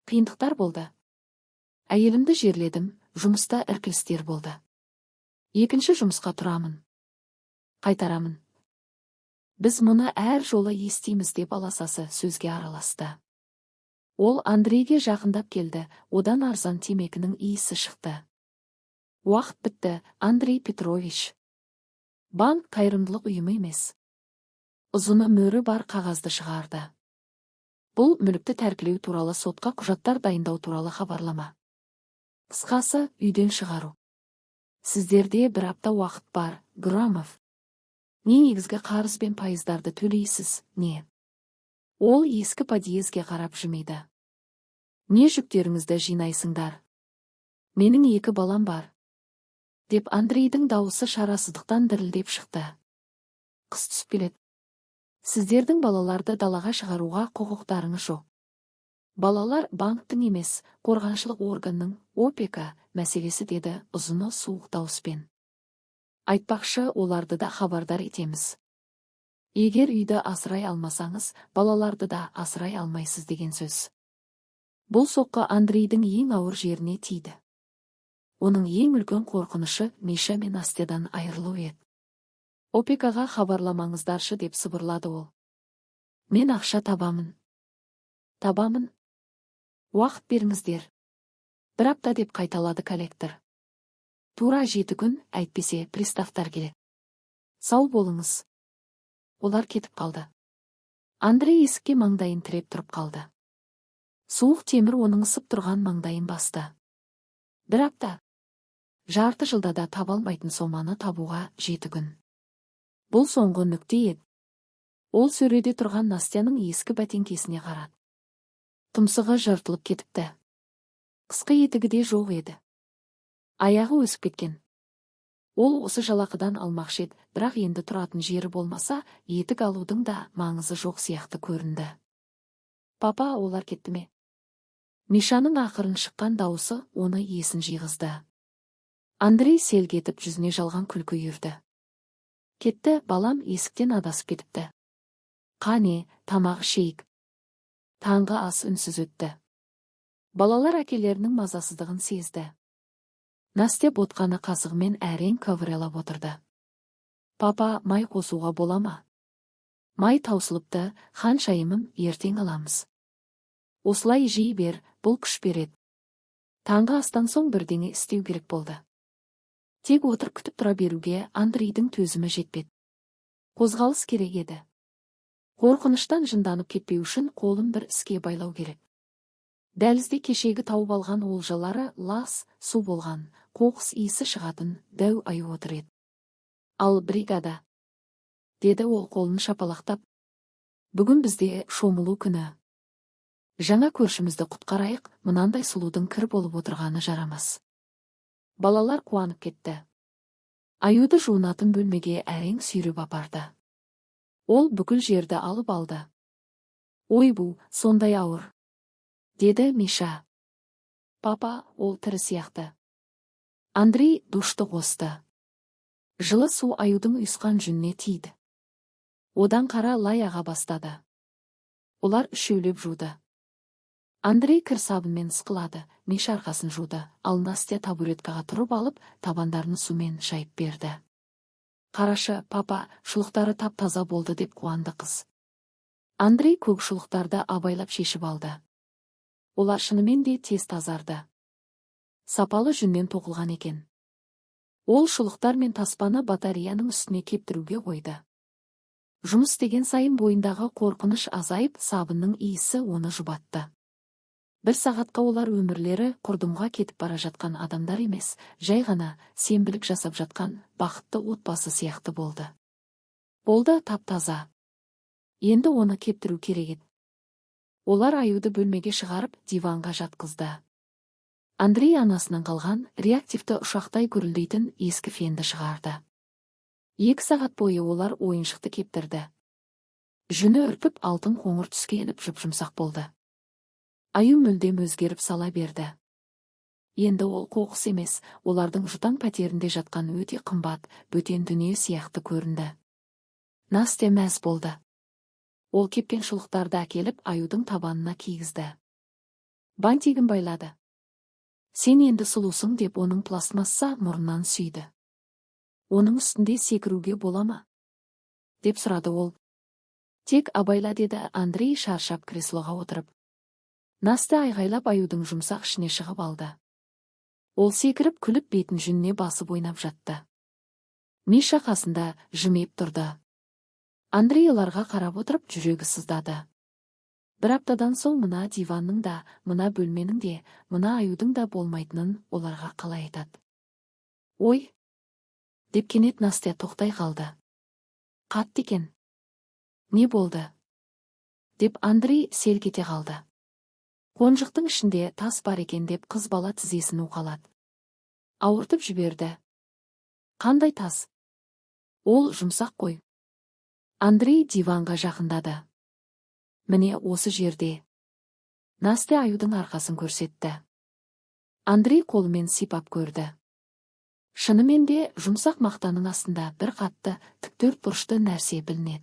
Қиындықтар болды. Әйелімді жерледім, жұмыста іркілістер болды. Екінші жұмысқа тұрамын. Қайтарамын. Біз мұны әр жолы естиміз», деп аласасы сөзге араласты. Ол Андрейге жақындап келді, одан арзан темекінің иісі шықты. «Уақыт бітті, Андрей Петрович. Банк қайырымдылық ұйымы емес». Ұзыны мөрі бар қағазды шығарды. Бұл мүлікті тәркілеу туралы сотқа құжаттар дайындау туралы хабарлама. Қысқасы, үйден шығару. Сіздерде 1 апта уақыт бар, Громов. Не негізгі қарыз бен пайыздарды төлейсіз, не? Ол ескі подъезге қарап жымиды. «Не жүктеріңізді жинайсыңдар? Менің 2 балам бар», деп Андрейдің дауысы шарасыздықтан дірілдеп шықты. «Қыс түсіп келеді. Сіздердің балаларды далаға шығаруға құқықтарыңыз жоқ. Балалар банктың емес, қорғаншылық органның, ОПЕК мәселесі», деді ұзыны суық дауыспен. «Айтпақшы, оларды да хабардар етеміз. Егер үйді асырай алмасаңыз, балаларды да асырай алмайсыз» деген сөз. Бұл соққы Андрейдің ең ауыр жеріне тиді. Оның ең үлкен қорқынышы Миша мен Настядан айырылу еді. ОПК-ға хабарламаңыздаршы деп сыбырлады ол. Мен ақша табамын. Табамын. Уақыт беріңіздер. Бір апта деп қайталады коллектор. Тура 7 күн, әйтпесе приставтар келеді. Сау болыңыз. Олар кетіп қалды. Андрей есікке маңдайын тіреп тұрып қалды. Суық темір оның ысып тұрған маңдайын басты. Бір апта. Жарты жылда да таба алмайтын соманы табуға 7 күн. Бұл соңғы нүкте еді. Ол сөреде тұрған Настяның ескі бәтеңкесіне қарады. Тұмсығы жыртылып кетіпті. Қысқы етігі де жоқ еді. Аяғы өсіп кеткен. Ол осы жалақыдан алмақшы еді, бірақ енді тұратын жері болмаса, етік алудың да маңызы жоқ сияқты көрінді. Папа, олар кетті ме? Мишаның ақырын шыққан дауысы оны есін жиғызды. Андрей селк етіп жүзіне жалған күлкі үйірді. Кетті, балам, есіктен адасып кетіпті. Қане, тамақ ішейік. Таңғы ас үнсіз өтті. Балалар әкелерінің мазасыздығын сезді. Настя ботқаны қасығымен әрең ковырялап отырды. Папа, май қосуға бола ма? Май таусылыпты, хан шайымым, ертең аламыз. Осылай жей бер, бұл күш береді. Таңғы астан соң бірдеңе істеу керек болды. Тек отыр күтіп тұра беруге Андрейдің төзімі жетпеді. Қозғалыс керек еді. Қорқыныштан жынданып кетпеу үшін қолын бір іске байлау керек. Дәлізде кешегі тауып алған олжалары лас, су болған, қоқыс иісі шығатын дәу аю отыр еді. Ал бригада, деді ол қолын шапалақтап. Бүгін бізде шомылу күні. Жаңа көршімізді құтқарайық, мынандай сұлудың кір болып отырғаны жарамас. Балалар қуанып кетті. Аюды жуынатын бөлмеге әрең сүйреп апарды. Ол бүкіл жерді алып алды. Ой, бұл сондай ауыр, деді Миша. Папа, ол тірі сияқты. Андрей душты қосты. Жылы су аюдың ұйысқан жүніне тиді. Одан қара лай аға бастады. Олар үшеулеп жуды. Андрей кір сабынмен сықылады, Миша арқасын жуды, ал Настя табуреткаға тұрып алып, табандарын сумен шайып берді. Қарашы, папа, шұлықтары тап-таза болды деп қуанды қыз. Андрей көк шұлықтарды абайлап шешіп алды. Олар шынымен де тез тазарды. Сапалы жүннен тоқылған екен. Ол шұлықтар мен таспаны батареяның үстіне кептіруге қойды. Жұмыс деген сайын бойындағы қорқыныш азайып, сабынның иісі оны жұбатты. Бір сағатқа олар өмірлері құрдымға кетіп бара жатқан адамдар емес, жай ғана сенбілік жасап жатқан бақытты отбасы сияқты болды. Болды тап-таза. Енді оны кептіру керек еді. Олар аюды бөлмеге шығарып, диванға жатқызды. Андрей анасынан қалған реактивті ұшақтай гүрілдейтін ескі фенді шығарды. 2 сағат бойы олар ойыншықты кептірді. Жүні үрпіп, алтын қоңыр түске еніп жұп-жұмсақ болды. Аю мүлдем өзгеріп сала берді. Енді ол қоқыс емес, олардың жұтаң пәтерінде жатқан өте қымбат, бөтен дүние сияқты көрінді. Настя мәз болды. Ол кепкен шұлықтарды әкеліп аюдың табанына кигізді. Бантигін байлады. Сен енді сұлусың деп оның пластмасса мұрнынан сүйді. Оның үстінде секіруге бола ма? Деп сұрады ол. Тек абайла, деді Андрей шаршап креслоға отырып. Настя айғайлап аюдың жұмсақ ішіне шығып алды. Ол секіріп күліп бетін жүніне басып ойнап жатты. Миша қасында жымиып тұрды. Андрей оларға қарап отырып жүрегі сыздады. Бір аптадан соң мына диванның да, мына бөлменің де, мына аюдың да болмайтынын оларға қалай айтады. Ой, деп кенет Настя тоқтай қалды. Қатты екен. Не болды? Деп Андрей селк ете қалды. Қонжықтың ішінде тас бар екен деп қыз бала тізесін уқалады. Ауыртып жіберді. Қандай тас? Ол жұмсақ қой. Андрей диванға жақындады. Міне осы жерде. Настя аюдың арқасын көрсетті. Андрей қолымен сипап көрді. Шынымен де жұмсақ мақтаның астында бір қатты, тіктөрт бұрышты нәрсе білінеді.